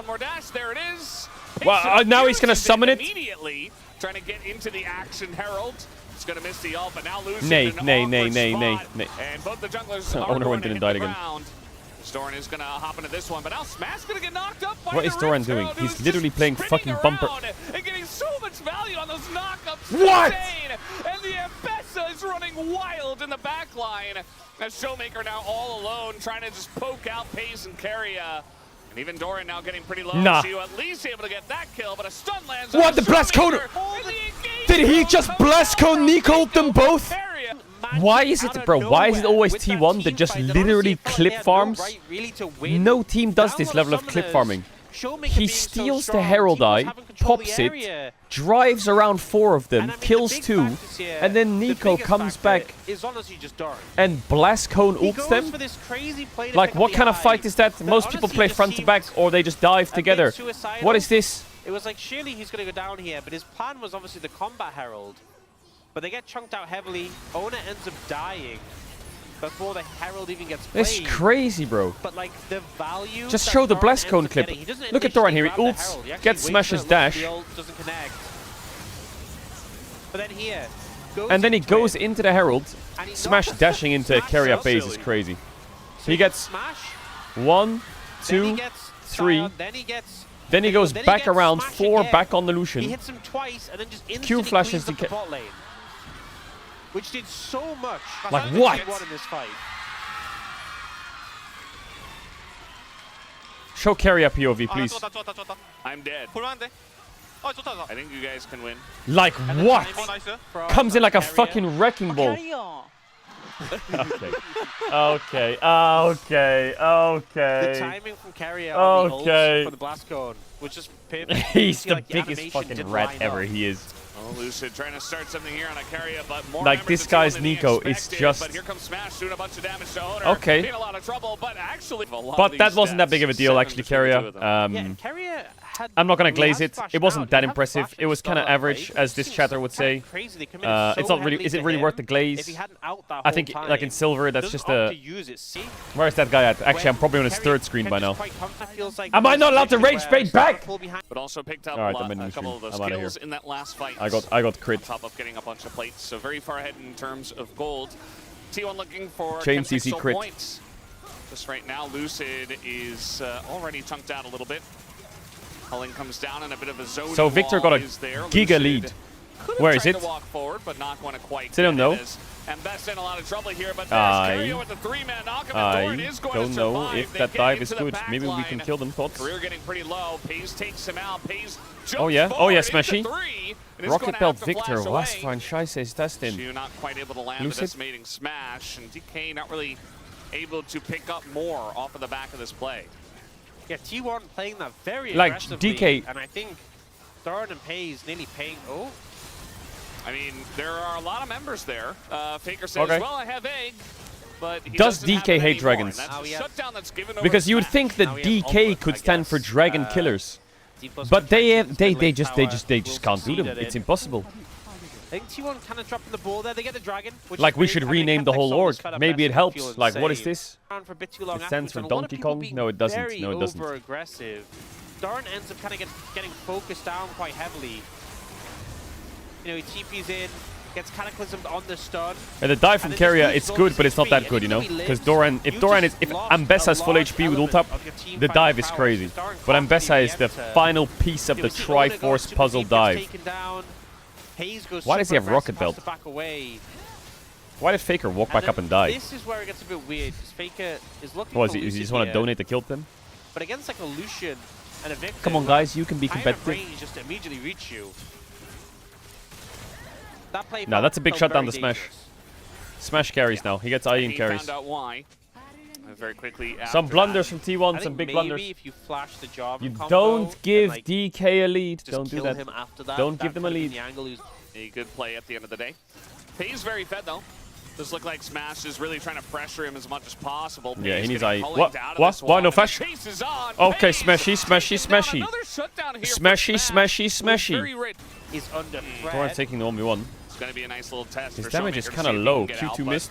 S2: One more dash. There it is.
S1: Well, now he's gonna summon it.
S2: Immediately trying to get into the action. Herald. gonna miss the ult, but now Lucid
S1: Nay,
S2: in an
S1: nay,
S2: awkward
S1: nay, nay, nay,
S2: spot.
S1: nay.
S2: And both the junglers are
S1: Owner
S2: going
S1: went
S2: to
S1: in and
S2: hit
S1: died
S2: the
S1: again.
S2: ground. Doran is gonna hop into this one, but now Smash gonna get knocked up by
S1: What
S2: the
S1: is Doran
S2: Rift
S1: doing?
S2: Herald,
S1: He's
S2: who's
S1: literally
S2: just
S1: playing
S2: spinning
S1: fucking bumper.
S2: around and getting so much value on those knockups.
S1: What?
S2: Insane. And the Ambessa is running wild in the back line. As Showmaker now all alone, trying to just poke out Pace and Carrier. And even Doran now getting pretty low.
S1: Nah.
S2: So you at least able to get that kill, but a stun lands
S1: What,
S2: on
S1: the blast cone?
S2: Showmaker.
S1: Did he just blast cone Nico them both? Why is it, bro? Why is it always T1 that just literally clip farms? No team does this level of clip farming. He steals the Herald Eye, pops it, drives around 4 of them, kills 2, and then Nico comes back and blast cone ults them? Like, what kind of fight is that? Most people play front to back or they just dive together. What is this?
S3: It was like, surely he's going to go down here, but his plan was obviously the Combat Herald. But they get chunked out heavily. Owner ends up dying before the Herald even gets played.
S1: It's crazy, bro.
S3: But like the value.
S1: Just show the blast cone clip. Look at Doran here. He ults, gets smashes dash.
S3: Doesn't connect. But then here.
S1: And then he goes into the Herald. Smash dashing into Carrier base is crazy. He gets 1, 2, 3. Then he goes back around 4, back on the Lucian.
S3: He hits him twice and then just
S1: Q flashes
S3: the bot lane. Which did so much.
S1: Like what?
S3: In this fight.
S1: Show Carrier POV, please.
S2: I'm dead. I think you guys can win.
S1: Like what? Comes in like a fucking wrecking ball. Okay. Okay. Okay. Okay.
S3: The timing from Carrier on the ult for the blast cone was just pip.
S1: He's the
S3: like
S1: biggest fucking rat ever. He is.
S2: Oh, Lucid trying to start something here on a Carrier, but more
S1: like this guy's Nico is just.
S2: But here comes Smash doing a bunch of damage to Owner.
S1: Okay.
S2: In a lot of trouble, but actually.
S1: But that wasn't that big of a deal, actually, Carrier.
S3: Carrier had
S1: I'm not gonna glaze it. It wasn't that impressive. It was kind of average, as this chatter would say. It's not really. Is it really worth the glaze? I think, like in silver, that's just a. Where is that guy at? Actually, I'm probably on his 3rd screen by now. Am I not allowed to rage bait back?
S2: But also picked up
S1: Alright,
S2: a couple of those kills in that last fight.
S1: I got crit.
S2: On top of getting a bunch of plates, so very far ahead in terms of gold. T1 looking for
S1: Chain CC crit.
S2: Points. Just right now, Lucid is already chunked out a little bit. Culling comes down in a bit of a zone.
S1: So Victor got a giga lead. Where is it?
S2: To walk forward, but not going to quite.
S1: I don't know.
S2: And Best in a lot of trouble here, but
S1: I
S2: with the 3-man knockup, and Doran is going to
S1: don't know
S2: survive.
S1: if
S2: They
S1: that
S2: get
S1: dive
S2: into
S1: is
S2: the
S1: good.
S2: back
S1: Maybe we
S2: line.
S1: can kill them, thoughts?
S2: Career getting pretty low. Pace takes him out. Pace jumps
S1: Oh yeah,
S2: Smashy.
S1: Rocket Belt Victor, was für ein Scheiße ist das denn?
S2: Shu not quite able to land
S1: Lucid?
S2: this mating smash, and DK not really able to pick up more off of the back of this play.
S3: Yeah, T1 playing that very
S1: like
S3: aggressively,
S1: DK.
S3: and I think Doran and Pays nearly paying. Oh,
S2: I mean, there are a lot of members there. Faker says,
S1: Okay.
S2: well, I have egg, but he
S1: Does
S2: doesn't have
S1: DK
S2: it
S1: hate
S2: anymore,
S1: dragons?
S2: and that's a shutdown that's given over
S1: Because
S2: to
S1: you would
S2: Smash.
S1: think that
S3: Now he has
S1: DK
S3: ultimate,
S1: could
S3: I
S1: stand for
S3: guess.
S1: dragon killers. But they just can't do them. It's impossible.
S3: I think T1 kind of dropping the ball there. They get the dragon. Which
S1: Like
S3: is
S1: we
S3: great,
S1: should
S3: and
S1: rename
S3: kept
S1: the whole org.
S3: Exodus cut up
S1: Maybe it
S3: best,
S1: helps.
S3: feel
S1: Like what is
S3: insane.
S1: this?
S3: Around for a bit too long
S1: It stands
S3: afterwards,
S1: for
S3: and a lot of
S1: Donkey
S3: people
S1: Kong?
S3: being
S1: No, it doesn't.
S3: very
S1: No, it doesn't.
S3: over-aggressive. Doran ends up kind of getting focused down quite heavily. You know, he TP's in, gets cataclysmed on the stun.
S1: And the dive from
S3: And then
S1: Carrier,
S3: just
S1: it's
S3: loses
S1: good, but it's not
S3: speed.
S1: that
S3: And
S1: good, you
S3: even
S1: know?
S3: though he
S1: Because
S3: lives,
S1: if Ambessa's full HP with ult up, the dive is crazy. But Ambessa is the final piece of the Triforce puzzle dive. Why does he have Rocket Belt? Why did Faker walk back up and die?
S3: This is where it gets a bit weird. Faker is looking
S1: What,
S3: for
S1: is he
S3: Lucid
S1: just want to
S3: here,
S1: donate the kill to them?
S3: but against like a Lucian and a Victor,
S1: Come on, guys, you can be
S3: high enough
S1: competitive.
S3: range just to immediately reach you. That play
S1: No, that's a big
S3: felt
S1: shutdown
S3: very
S1: to Smash.
S3: dangerous.
S1: Smash carries now. He gets IE and
S2: He
S1: carries.
S2: found out why. Very quickly
S1: Some
S2: after
S1: blunders
S2: that.
S1: from
S3: I
S1: T1,
S3: think
S1: some big
S3: maybe
S1: blunders.
S3: if you flash the job
S1: You
S3: combo
S1: don't give
S3: and, like,
S1: DK a lead.
S3: just
S1: Don't do
S3: kill
S1: that.
S3: him after that,
S1: Don't
S3: that
S1: give them a
S3: could have
S1: lead.
S3: been the angle he was-
S2: A good play at the end of the day. He's very fed though. Does look like Smash is really trying to pressure him as much as possible.
S1: Yeah, he
S2: Pace
S1: needs
S2: getting
S1: IE.
S2: Cullinged
S1: What?
S2: out of
S1: What?
S2: this
S1: What?
S2: one,
S1: No
S2: and the
S1: flash?
S2: chase is on.
S1: Okay,
S2: Pace
S1: smashy, smashy,
S2: taking down
S1: smashy.
S2: another shutdown here for
S1: Smashy,
S2: Smash.
S1: smashy,
S2: Who's
S1: smashy.
S2: very rich.
S3: is under
S1: Doran
S3: threat.
S1: taking the 1v1.
S2: It's going to be a nice little test.
S1: His
S2: for
S1: damage
S2: Showmaker
S1: is
S2: to
S1: kind
S2: see
S1: of
S2: if he
S1: low.
S2: can get out,
S1: Q2
S2: but
S1: missed.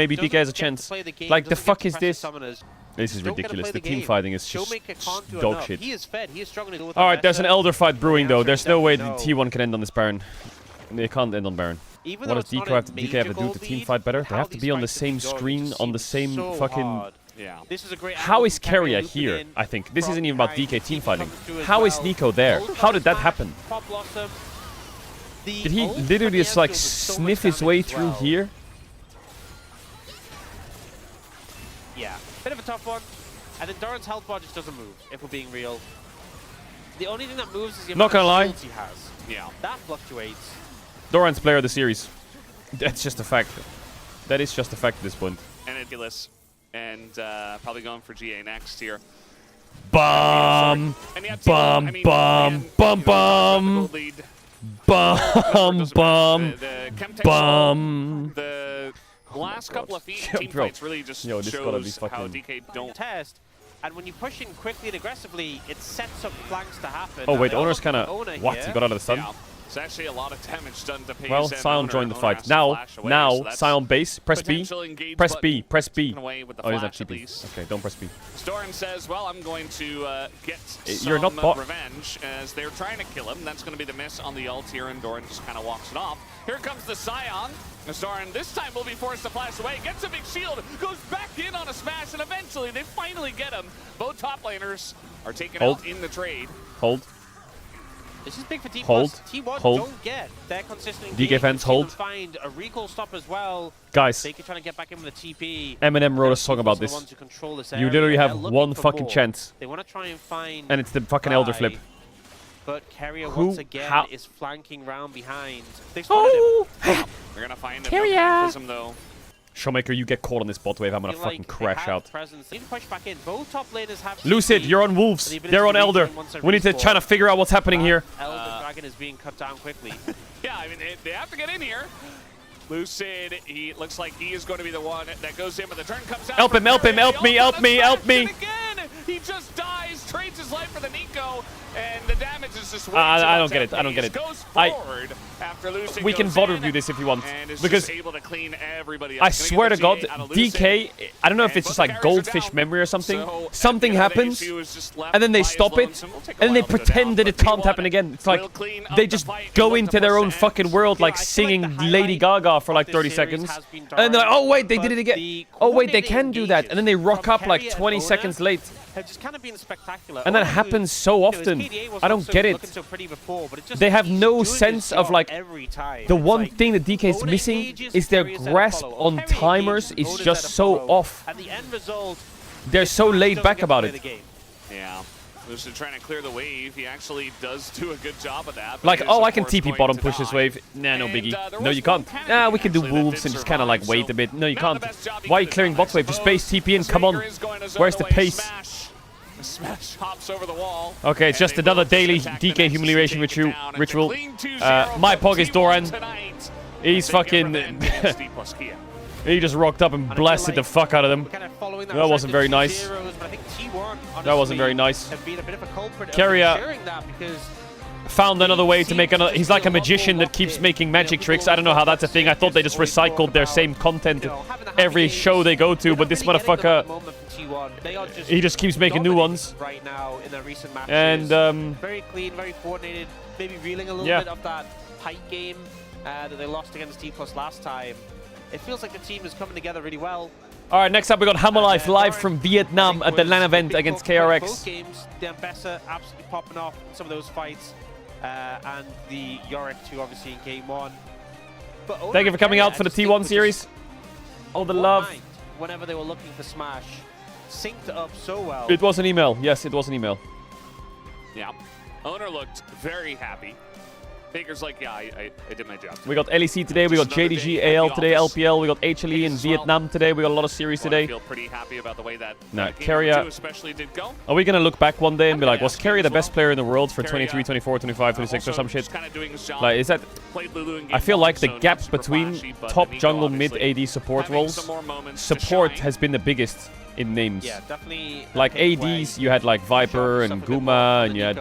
S1: maybe DK has a chance. Like, the fuck is this? This is ridiculous. The team fighting is just dog shit.
S3: He is fed. He is struggling to deal with
S1: Alright, there's an Elder fight brewing though. There's no way the T1 can end on this Baron. They can't end on Baron.
S3: Even
S1: What
S3: though
S1: does
S3: it's not
S1: DK
S3: a
S1: have to
S3: major
S1: do
S3: gold
S1: to team
S3: lead,
S1: fight better? They
S3: how
S1: have to
S3: these
S1: be on the
S3: fights have
S1: same
S3: been going
S1: screen,
S3: just
S1: on the
S3: seems
S1: same
S3: so
S1: fucking...
S3: hard.
S2: Yeah.
S3: This is a great
S1: How
S3: angle
S1: is
S3: from Caedrel
S1: Keria
S3: looping
S1: here,
S3: in
S1: I think? This
S3: from
S1: isn't even about
S3: behind.
S1: DK team fighting.
S3: Coming through as
S1: How is
S3: well.
S1: Nico there?
S3: Ult
S1: How did that
S3: smash,
S1: happen?
S3: Pop Blossom. The
S1: Did he
S3: ult from
S1: literally
S3: the
S1: just like
S3: airfield was so much
S1: sniff his
S3: damage
S1: way
S3: as
S1: through
S3: well.
S1: here?
S3: Yeah, bit of a tough one. And then Doran's health bar just doesn't move, if we're being real. The only thing that moves is the
S1: Not
S3: amount
S1: gonna lie.
S3: of shields he has.
S2: Yeah.
S3: That fluctuates.
S1: Doran's player of the series. That's just a fact. That is just a fact at this point.
S2: And ridiculous. And probably going for GA next here.
S1: Bum!
S2: And yet,
S1: Bum,
S2: I mean,
S1: bum,
S2: again,
S1: bum,
S2: you know,
S1: bum.
S2: the lead.
S1: Bum,
S2: Doesn't
S1: bum,
S2: matter. The Chemtech
S1: bum.
S2: The last couple of team
S1: Bro.
S2: fights really just
S1: Yo, this gotta be
S2: shows how
S1: fucking-
S2: DK don't.
S3: Test. And when you push in quickly and aggressively, it sets up flanks to happen.
S1: Oh
S3: Now,
S1: wait,
S3: they all
S1: Owner's
S3: look
S1: kind of...
S3: for Owner
S1: What?
S3: here.
S1: He got out of the sun?
S2: Yeah. It's actually a lot of damage done to
S1: Well,
S2: Pace and
S1: Sion
S2: Owner.
S1: joined the
S2: Owner
S1: fight.
S2: has to
S1: Now,
S2: flash away, so that's
S1: Sion base. Press B.
S2: potential engage
S1: Press
S2: button
S1: B. Press B.
S2: taken away with the
S1: Oh, he's not
S2: flash at
S1: TP.
S2: least.
S1: Okay, don't press B.
S2: Storin says, well, I'm going to get
S1: You're
S2: some
S1: not bot.
S2: revenge as they're trying to kill him. That's going to be the miss on the ult here, and Doran just kind of walks it off. Here comes the Sion. Storin this time will be forced to flash away, gets a big shield, goes back in on a smash, and eventually they finally get him. Both top laners are taken
S1: Hold.
S2: out in the trade.
S1: Hold.
S3: This is big for T+.
S1: Hold.
S3: T1
S1: Hold.
S3: don't get their consistent
S1: DK
S3: engage.
S1: fans,
S3: We've seen
S1: hold.
S3: them find a recall stop as well.
S1: Guys,
S3: They can try to get back in with a TP.
S1: Eminem wrote a song about
S3: The
S1: this.
S3: ones who control this
S1: You
S3: area.
S1: literally
S3: They're
S1: have
S3: looking
S1: one
S3: for
S1: fucking
S3: more.
S1: chance.
S3: They want to try and find...
S1: And it's the fucking Elder Flip.
S3: But Keria
S1: Who-
S3: once again
S1: how-
S3: is flanking round behind. They spotted him.
S1: Oh!
S2: They're going to find him.
S1: Keria!
S2: Though.
S1: Showmaker, you get caught on this bot wave. I'm gonna
S3: Feel
S1: fucking
S3: like they
S1: crash
S3: have
S1: out.
S3: presence. They need to push back in. Both top laners have
S1: Lucid,
S3: TP.
S1: you're on Wolves.
S3: The ability
S1: They're on
S3: to
S1: Elder.
S3: respawn once they
S1: We need to
S3: respawn.
S1: try to figure out what's happening here.
S3: Elder Dragon is being cut down quickly.
S2: Yeah, I mean, they have to get in here. Lucid, he looks like he is going to be the one that goes in, but the turn comes out.
S1: Help him, help him, help me, help me, help me.
S2: Again, he just dies, trades his life for the Nico, and the damage is just way
S1: I
S2: too
S1: don't
S2: much
S1: get it, I don't get it.
S2: Goes
S1: I-
S2: forward after Lucid
S1: We can
S2: goes
S1: VOD
S2: in,
S1: review this if you want.
S2: and is
S1: Because
S2: just able to clean everybody up.
S1: I
S2: Gonna get
S1: swear
S2: the
S1: to God,
S2: GA out of Lucid,
S1: DK, I don't know if
S2: and
S1: it's just
S2: both
S1: like
S2: carries are
S1: goldfish
S2: down.
S1: memory or something.
S2: So,
S1: Something
S2: at the end of
S1: happens,
S2: the day, she was just left
S1: and then they
S2: by his
S1: stop it,
S2: lonesome. It'll take a
S1: and then they
S2: while to go
S1: pretend
S2: down,
S1: that
S2: but
S1: it can't
S2: T1
S1: happen again. It's like
S2: will clean up
S1: they
S2: the
S1: just
S2: fight
S1: go
S2: and
S1: into their own
S2: 1%.
S1: fucking world,
S3: Yeah,
S1: like
S3: I feel
S1: singing
S3: like the
S1: Lady
S3: highlight
S1: Gaga for like
S3: of
S1: 30
S3: this series
S1: seconds.
S3: has been
S1: And then they're like, oh wait, they
S3: Doran,
S1: did it again.
S3: but
S1: Oh wait, they
S3: the
S1: can do that. And then they rock
S3: from
S1: up like
S3: Keria and
S1: 20
S3: Owner
S1: seconds late.
S3: have just kind of been spectacular.
S1: And that
S3: Owner, who,
S1: happens so
S3: you know, his
S1: often.
S3: KDA was
S1: I
S3: not
S1: don't
S3: so
S1: get it.
S3: looking so pretty before, but it just,
S1: They have
S3: he's
S1: no
S3: doing his
S1: sense of
S3: job
S1: like
S3: every time.
S1: the
S3: It's
S1: one
S3: like,
S1: thing that DK is
S3: Owner
S1: missing
S3: engages,
S1: is their
S3: Keria's there to
S1: grasp
S3: follow.
S1: on
S3: Keria
S1: timers
S3: engages,
S1: is
S3: Owner's
S1: just
S3: there to
S1: so
S3: follow.
S1: off.
S3: At the end result,
S1: They're so laid
S3: doesn't
S1: back
S3: get to
S1: about
S3: play
S1: it.
S3: the game.
S2: Yeah. Lucid trying to clear the wave. He actually does do a good job of that. but
S1: Like,
S2: he is,
S1: oh,
S2: of
S1: I can
S2: course,
S1: TP
S2: going
S1: bottom
S2: to
S1: push this
S2: die.
S1: wave. Nah, no
S2: And,
S1: biggie.
S2: there
S1: No,
S2: was
S1: you
S2: one
S1: can't.
S2: candidate
S1: Nah, we can do
S2: actually that
S1: wolves
S2: did
S1: and just kind of like
S2: survive,
S1: wait
S2: so
S1: a bit. No, you
S2: not
S1: can't.
S2: the best job he
S1: Why are you
S2: could have
S1: clearing
S2: done,
S1: bot
S2: I
S1: wave? Just base
S2: suppose.
S1: TP in. Come on.
S2: Faker is going his
S1: Where's
S2: own
S1: the
S2: way.
S1: pace?
S2: Smash hops over the wall.
S1: Okay, it's
S2: And
S1: just
S2: they
S1: another
S2: will
S1: daily
S2: attack the
S1: DK
S2: next
S1: humiliation
S2: to take it down. It's a
S1: ritual.
S2: clean 2-0
S1: My
S2: from
S1: pog is
S2: T1
S1: Doran.
S2: tonight.
S1: He's
S2: They get
S1: fucking...
S2: revenge against D plus Kia.
S1: He just rocked up and
S3: And I feel
S1: blasted the
S3: like
S1: fuck out of them.
S3: we're kind of following
S1: That wasn't very nice.
S3: Zeros, but I think T1,
S1: That wasn't
S3: honestly,
S1: very nice.
S3: have been a bit of a culprit of
S1: Keria
S3: ensuring that because
S1: Found another way to make another... He's like a magician that keeps making magic tricks. I don't know how that's a thing. I thought they just recycled their same content every show they go to, but this motherfucker... He just keeps making new ones.
S3: Right now in their recent matches.
S1: And,
S3: very clean, very coordinated, maybe reeling a little
S1: yeah.
S3: bit of that tight game that they lost against T+ last time. It feels like the team is coming together really well.
S1: Alright, next up we got Hammer Life live from Vietnam at the LAN event against
S3: Both
S1: KRX.
S3: games, the Ambessa absolutely popping off in some of those fights, and the Yorick 2 obviously in game 1. But
S1: Thank you for coming out for the T1 series. All the love.
S3: Whenever they were looking for Smash, synced up so well.
S1: It was an email. Yes, it was an email.
S2: Yeah. Owner looked very happy. Faker's like, yeah, I did my job.
S1: We got LEC today, we got
S2: Just another
S1: JDG
S2: day at
S1: AL
S2: the
S1: today,
S2: office.
S1: LPL, we got HLE in Vietnam today, we got a lot of series
S2: Well, I
S1: today.
S2: feel pretty happy about the way that
S1: No,
S2: game
S1: Keria-
S2: number 2 especially did go.
S1: Are we gonna look back one day and be like, was
S2: ask
S1: Keria
S2: you
S1: the
S2: as
S1: best
S2: well.
S1: player in the world for
S2: Keria,
S1: 23, 24, 25, 26 or
S2: Also
S1: some shit?
S2: just kind of doing his job.
S1: Like, is that...
S2: Played Lulu in game
S1: I feel
S2: 1,
S1: like the
S2: so not
S1: gap
S2: super
S1: between
S2: flashy, but
S1: top
S2: Nico
S1: jungle, mid
S2: obviously
S1: AD support
S2: having
S1: roles,
S2: some more moments to
S1: support
S2: shine.
S1: has been the biggest in names.
S3: Yeah, definitely.
S1: Like ADs, you had like Viper and Guma, and you had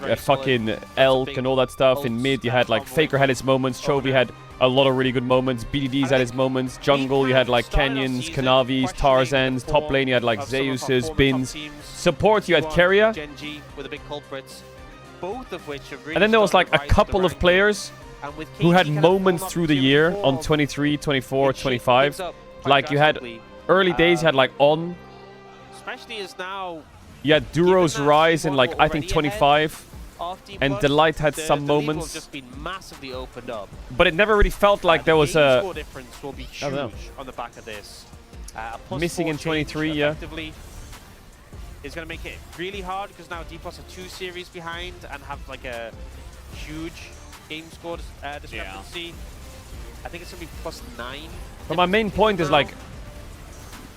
S1: a fucking Elk and all that stuff. In mid, you had like Faker had his moments, Chovy had a lot of really good moments, BDDs had his moments, jungle, you had like Canyons, Kanavis, Tarzans, top lane, you had like Zeus's, Bins. Support, you had Keria.
S3: Genji were the big culprits, both of which have really
S1: And then there was like a
S3: started to rise to
S1: couple
S3: the
S1: of players
S3: And with
S1: who
S3: KT
S1: had
S3: kind of
S1: moments
S3: form up
S1: through the
S3: tier
S1: year
S3: four,
S1: on 23, 24,
S3: it shakes
S1: 25.
S3: things up quite
S1: Like you had
S3: drastically.
S1: early days, you had like On.
S3: Especially as now
S1: You had Duro's
S3: that
S1: rise in
S3: T1
S1: like
S3: were
S1: I think
S3: already ahead
S1: 25.
S3: of D+,
S1: And Delight had
S3: the
S1: some
S3: lead will have
S1: moments.
S3: just been massively opened up.
S1: But it never really felt like there was
S3: the game
S1: a
S3: score difference will be
S1: I don't know.
S3: huge on the back of this. A +4
S1: Missing in
S3: change
S1: 23, yeah.
S3: effectively is going to make it really hard because now D+ are 2 series behind and have like a huge game score discrepancy. I think it's going to be +9.
S1: But my main point is like,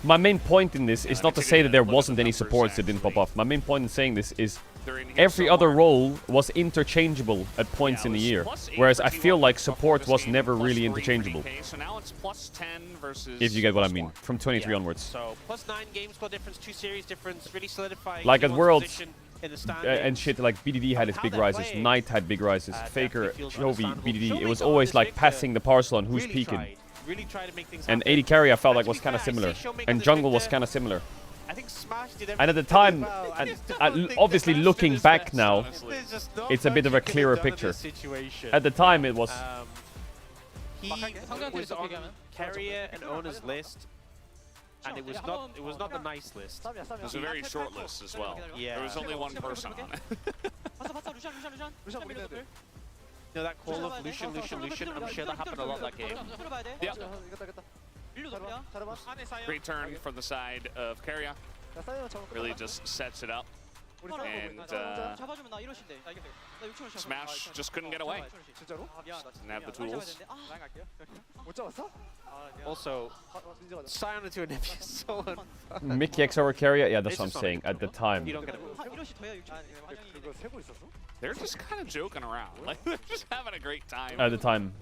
S1: my main point in this is
S2: let
S1: not
S2: me
S1: to
S2: take
S1: say
S2: a
S1: that there
S2: look at the
S1: wasn't any
S2: numbers,
S1: supports that didn't pop
S2: actually.
S1: off. My main point in saying this is
S2: They're in here
S1: every
S2: so
S1: other
S2: far.
S1: role was interchangeable at points
S2: Yeah,
S1: in
S2: it
S1: the
S2: was
S1: year.
S2: +8
S1: Whereas
S2: for
S1: I
S2: T1
S1: feel like
S2: before
S1: support
S2: this
S1: was
S2: game,
S1: never really
S2: +3 for
S1: interchangeable.
S2: DK, so now it's +10 versus
S1: If you get what I
S2: +1.
S1: mean. From 23 onwards.
S3: So +9 game score difference, 2 series difference, really solidifying
S1: Like at
S3: T1's
S1: Worlds,
S3: position in the standings.
S1: And shit, like BDD had its
S3: How
S1: big
S3: they're
S1: rises,
S3: playing,
S1: Knight had big rises, Faker,
S3: definitely feels
S1: Chovy,
S3: understandable.
S1: BDD. It was
S3: Showmaker
S1: always
S3: on
S1: like
S3: this
S1: passing the parcel on who's
S3: really
S1: peaking.
S3: tried to make things
S1: And
S3: happen.
S1: 80 carry I felt
S3: And
S1: like
S3: to
S1: was
S3: be
S1: kind of
S3: fair, I
S1: similar.
S3: see Showmaker
S1: And
S3: this
S1: jungle was
S3: Victor.
S1: kind of similar.
S3: I think Smash did
S1: And at the
S3: everything
S1: time,
S3: well. I just don't
S1: and
S3: think
S1: obviously
S3: the best
S1: looking
S3: is
S1: back
S3: best,
S1: now,
S3: honestly. There's just not
S1: it's a bit
S3: much
S1: of a
S3: you could have
S1: clearer
S3: done in
S1: picture.
S3: this situation.
S1: At the time it was.
S3: He was on carrier and owner's list, and it was not the nice list.
S2: It was a very short list as well.
S3: Yeah.
S2: There was only one person on it.
S3: You know that call of Lucian, I'm sure that happened a lot that game.
S2: Yeah. Great turn from the side of Keria. Really just sets it up. And Smash just couldn't get away. Didn't have the tools.
S3: Also, Sion into an Nipia is so unfun.
S1: Mickey X over carrier? Yeah, that's
S3: It's
S1: what I'm
S3: just not
S1: saying. At the time.
S3: You don't get a move.
S2: They're just kind of joking around. Like, they're just having a great time.
S1: At the time.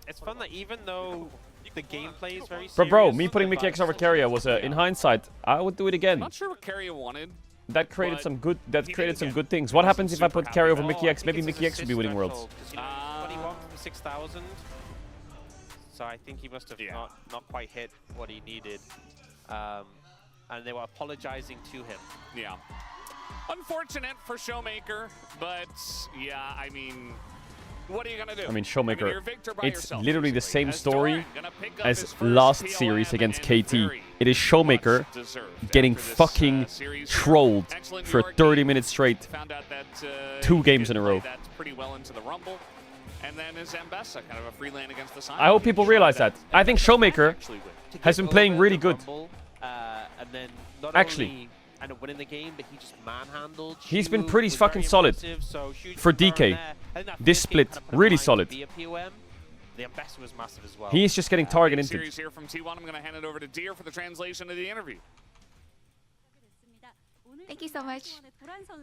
S3: It's fun that even though the gameplay is very serious,
S1: But bro, me putting
S3: the
S1: Mickey X
S3: vibes
S1: over
S3: still
S1: carrier
S3: feel
S1: was,
S3: fun.
S1: in hindsight, I would do it again.
S2: Not sure what Keria wanted.
S1: That created
S2: but
S1: some good. That
S2: he
S1: created
S2: did
S1: some
S2: again.
S1: good things. What happens if I
S2: Super
S1: put carry over
S2: happy.
S1: Mickey X?
S3: I think
S1: Maybe
S3: it's
S1: Mickey
S3: his
S1: X would be winning
S3: assist
S1: worlds.
S3: threshold, 'cause, 21 from 6,000. So I think he must have not quite hit what he needed. And they were apologizing to him.
S2: Yeah. Unfortunate for Showmaker, but yeah, I mean, what are you gonna do?
S1: I mean, Showmaker,
S2: you're Victor by
S1: it's
S2: yourself,
S1: literally the
S2: basically.
S1: same
S2: As
S1: story
S2: Doran gonna pick up
S1: as
S2: his first
S1: last
S2: POM
S1: series against
S2: and
S1: KT.
S2: very
S1: It is Showmaker
S2: much deserved
S1: getting
S2: after this,
S1: fucking
S2: series.
S1: trolled
S2: Excellent New
S1: for
S2: York
S1: 30
S2: game.
S1: minutes straight.
S2: Found out that
S1: 2
S2: he
S1: games
S2: did
S1: in a
S2: play
S1: row.
S2: that pretty well into the Rumble. And then is Zambessa, kind of a free lane against the side.
S1: I hope people realize that. I think Showmaker has been playing really good.
S3: And then not
S1: Actually.
S3: only end up winning the game, but he just manhandled.
S1: He's been
S3: Chu,
S1: pretty
S3: was
S1: fucking
S3: very
S1: solid
S3: impressive, so huge
S1: for
S3: power in
S1: DK.
S3: there. I think that
S1: This
S3: first game
S1: split,
S3: kind of put a
S1: really
S3: mind
S1: solid.
S3: via POM. The Ambassador was massive as well.
S1: He's just getting target into.
S2: Series here from T1. I'm going to hand it over to Deer for the translation of the interview.
S4: Thank you so much.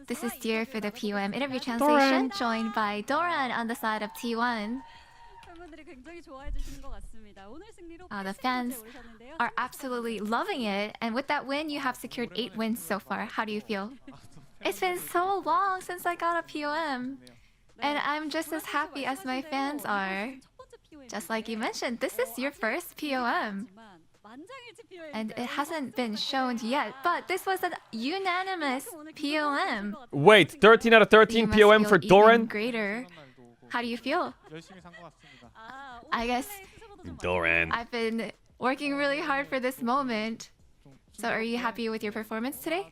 S4: This is Deer for the POM interview translation, joined by Doran on the side of T1. The fans are absolutely loving it, and with that win, you have secured 8 wins so far. How do you feel? It's been so long since I got a POM, and I'm just as happy as my fans are. Just like you mentioned, this is your first POM. And it hasn't been shown yet, but this was a unanimous POM.
S1: Wait, 13 out of 13
S4: You must
S1: POM
S4: feel
S1: for
S4: even
S1: Doran?
S4: greater. How do you feel? I guess
S1: Doran.
S4: I've been working really hard for this moment. So are you happy with your performance today?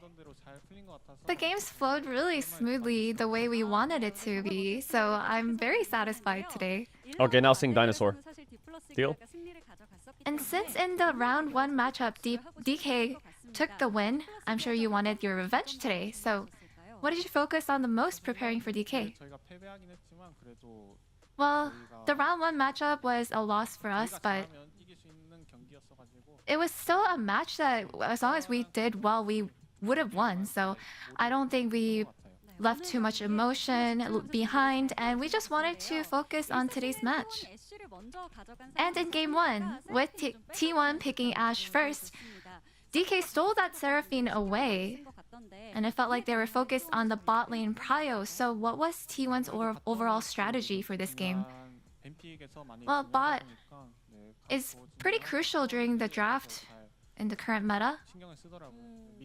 S4: The games flowed really smoothly the way we wanted it to be, so I'm very satisfied today.
S1: Okay, now sing Dinosaur. Deal?
S4: And since in the round 1 matchup, DK took the win, I'm sure you wanted your revenge today. So what did you focus on the most preparing for DK? Well, the round 1 matchup was a loss for us, but it was still a match that as long as we did well, we would have won. So I don't think we left too much emotion behind, and we just wanted to focus on today's match. And in game 1, with T1 picking Ashe first, DK stole that Seraphine away, and it felt like they were focused on the bot lane prio. So what was T1's overall strategy for this game? Well, bot is pretty crucial during the draft in the current meta.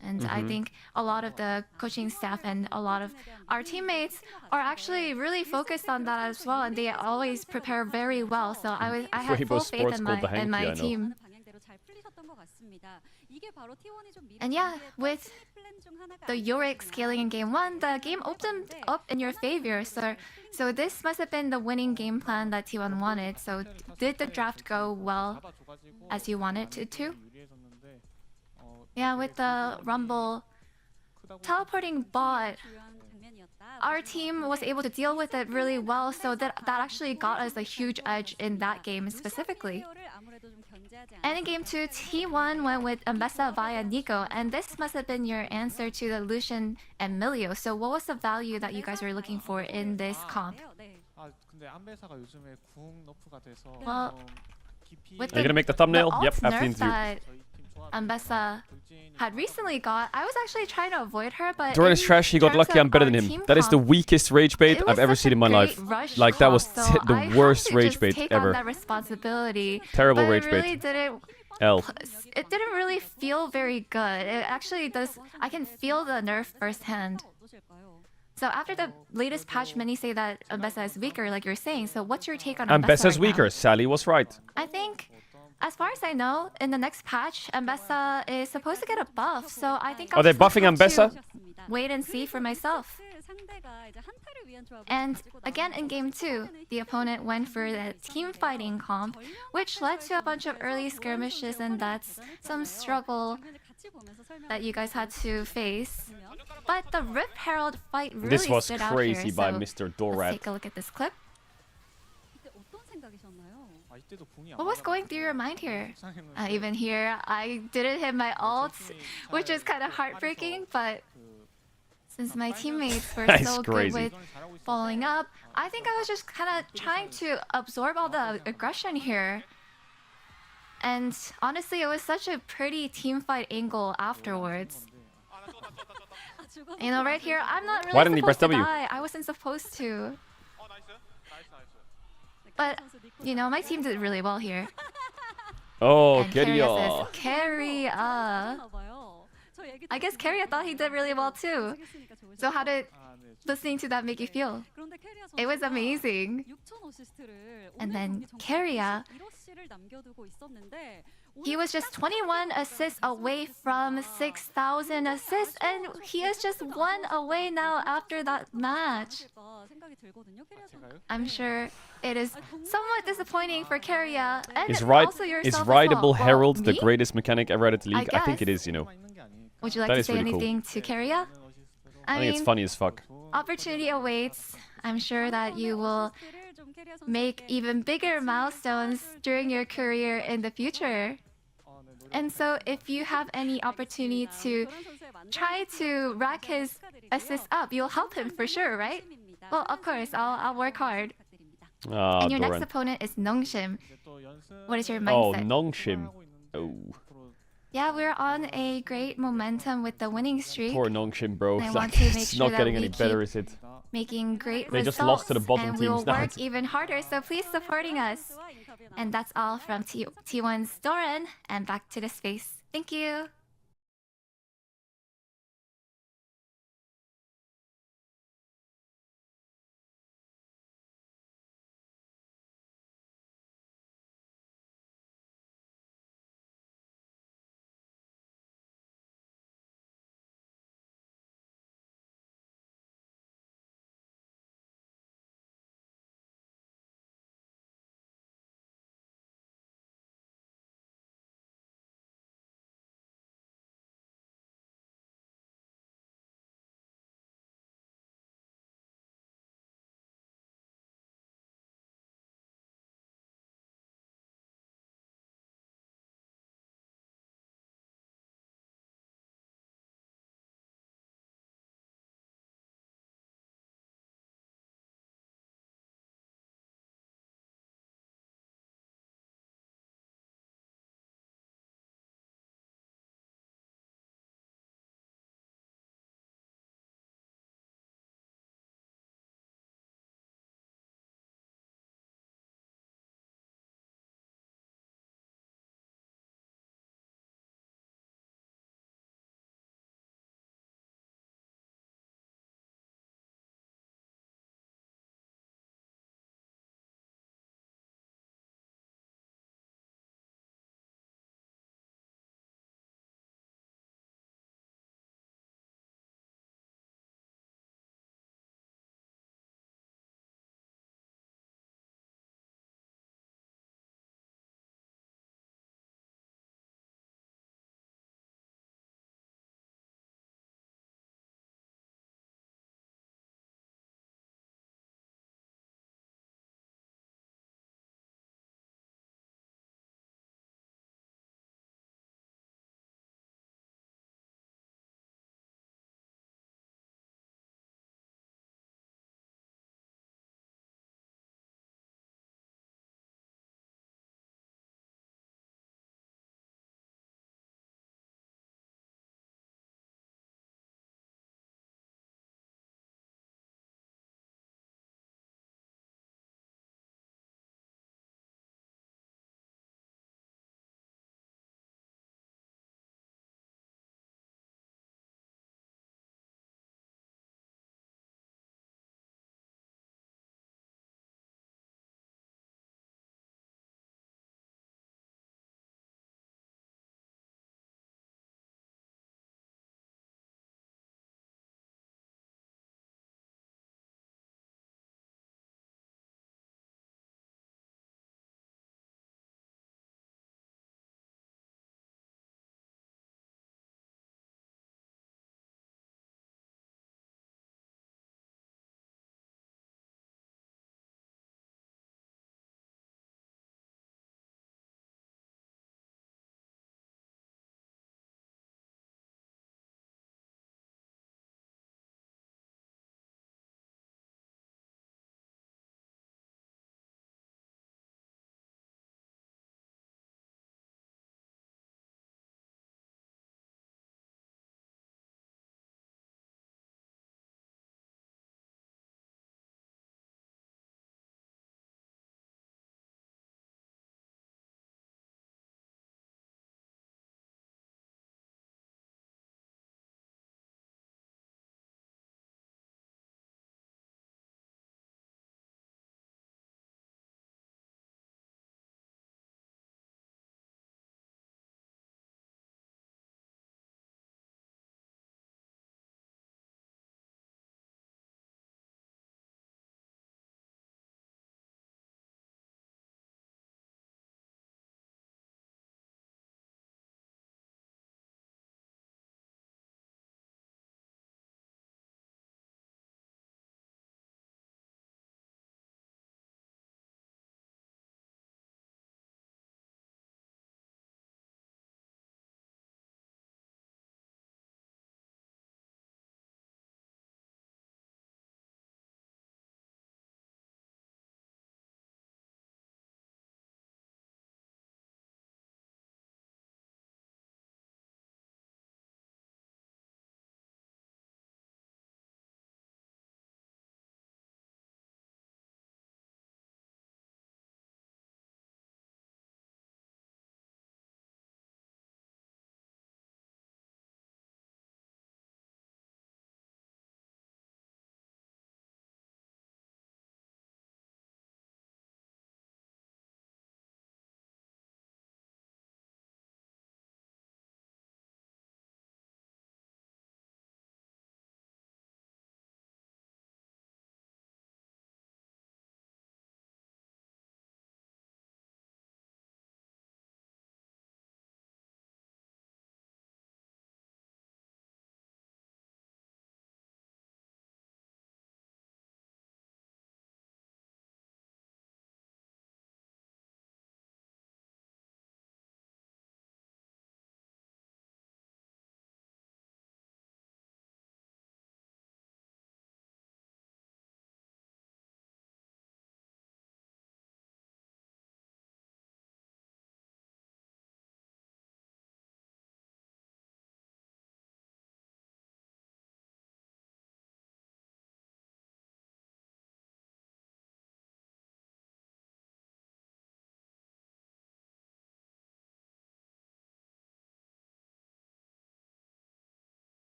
S4: And I think a lot of the coaching staff and a lot of our teammates are actually really focused on that as well, and they always prepare very well. So I had
S1: Weibo
S4: full faith
S1: Sports
S4: in
S1: called the Hanky,
S4: my
S1: I know.
S4: team. And yeah, with the Yorick scaling in game 1, the game opened up in your favor. So this must have been the winning game plan that T1 wanted. So did the draft go well as you wanted it to? Yeah, with the Rumble teleporting bot, our team was able to deal with it really well, so that actually got us a huge edge in that game specifically. And in game 2, T1 went with Ambessa via Nico, and this must have been your answer to the Lucian and Milio. So what was the value that you guys were looking for in this comp? Well, with
S1: Are you gonna make the thumbnail?
S4: alt
S1: Yep, after the
S4: nerf
S1: interview.
S4: that Ambessa had recently got, I was actually trying to avoid her, but
S1: Doran is trash, he got
S4: terms
S1: lucky,
S4: of
S1: I'm better
S4: our
S1: than him.
S4: team
S1: That is the
S4: comp,
S1: weakest rage bait
S4: it
S1: I've
S4: was
S1: ever
S4: such
S1: seen
S4: a
S1: in my
S4: great
S1: life.
S4: rush
S1: Like, that was
S4: comp, so
S1: the
S4: I
S1: worst
S4: had to
S1: rage
S4: just
S1: bait
S4: take
S1: ever.
S4: on that responsibility.
S1: Terrible
S4: but
S1: rage
S4: it
S1: bait.
S4: really didn't.
S1: L.
S4: It didn't really feel very good. It actually does. I can feel the nerf firsthand. So after the latest patch, many say that Ambessa is weaker, like you're saying. So what's your take on Ambessa
S1: Ambessa's
S4: right now?
S1: weaker, Sally was right.
S4: I think, as far as I know, in the next patch, Ambessa is supposed to get a buff. So I think
S1: Are they buffing Ambessa?
S4: Wait and see for myself. And again in game 2, the opponent went for the team fighting comp, which led to a bunch of early skirmishes, and that's some struggle that you guys had to face. But the Rip Herald fight really
S1: This was
S4: stood out
S1: crazy
S4: here,
S1: by
S4: so
S1: Mr.
S4: let's
S1: Dorat.
S4: take a look at this clip. What was going through your mind here? Even here, I didn't hit my ult, which is kind of heartbreaking, but since my teammates were
S1: That's
S4: so
S1: crazy.
S4: good with following up, I think I was just kind of trying to absorb all the aggression here. And honestly, it was such a pretty team fight angle afterwards. You know, right here, I'm not really
S1: Why didn't he press
S4: supposed to
S1: W?
S4: die. I wasn't supposed to. But, you know, my team did really well here.
S1: Oh,
S4: And Keria
S1: Keria.
S4: says, Keria. I guess Keria thought he did really well too. So how did listening to that make you feel? It was amazing. And then Keria, he was just 21 assists away from 6,000 assists, and he is just 1 away now after that match. I'm sure it is somewhat disappointing for Keria and also yourself
S1: Is
S4: as
S1: Rideable
S4: well.
S1: Herald
S4: Well,
S1: the
S4: me?
S1: greatest mechanic ever added to the league? I think
S4: guess.
S1: it is, you know.
S4: Would you like
S1: That
S4: to
S1: is
S4: say
S1: really cool.
S4: anything to Keria?
S1: I think it's funny as fuck.
S4: Opportunity awaits. I'm sure that you will make even bigger milestones during your career in the future. And so if you have any opportunity to try to rack his assists up, you'll help him for sure, right? Well, of course, I'll work hard.
S1: Ah,
S4: And your next
S1: Doran.
S4: opponent is Nongshim. What is your
S1: Oh,
S4: mindset?
S1: Nongshim. Oh,
S4: Yeah, we're on a great momentum with the winning streak.
S1: poor Nongshim, bro.
S4: I
S1: Like,
S4: want to make
S1: it's
S4: sure
S1: not
S4: that
S1: getting
S4: we
S1: any better,
S4: keep
S1: is it?
S4: making great
S1: They
S4: results,
S1: just lost to the bottom
S4: and we will
S1: teams now.
S4: work even harder, so please supporting us. And that's all from T1's Doran, and back to the space. Thank you.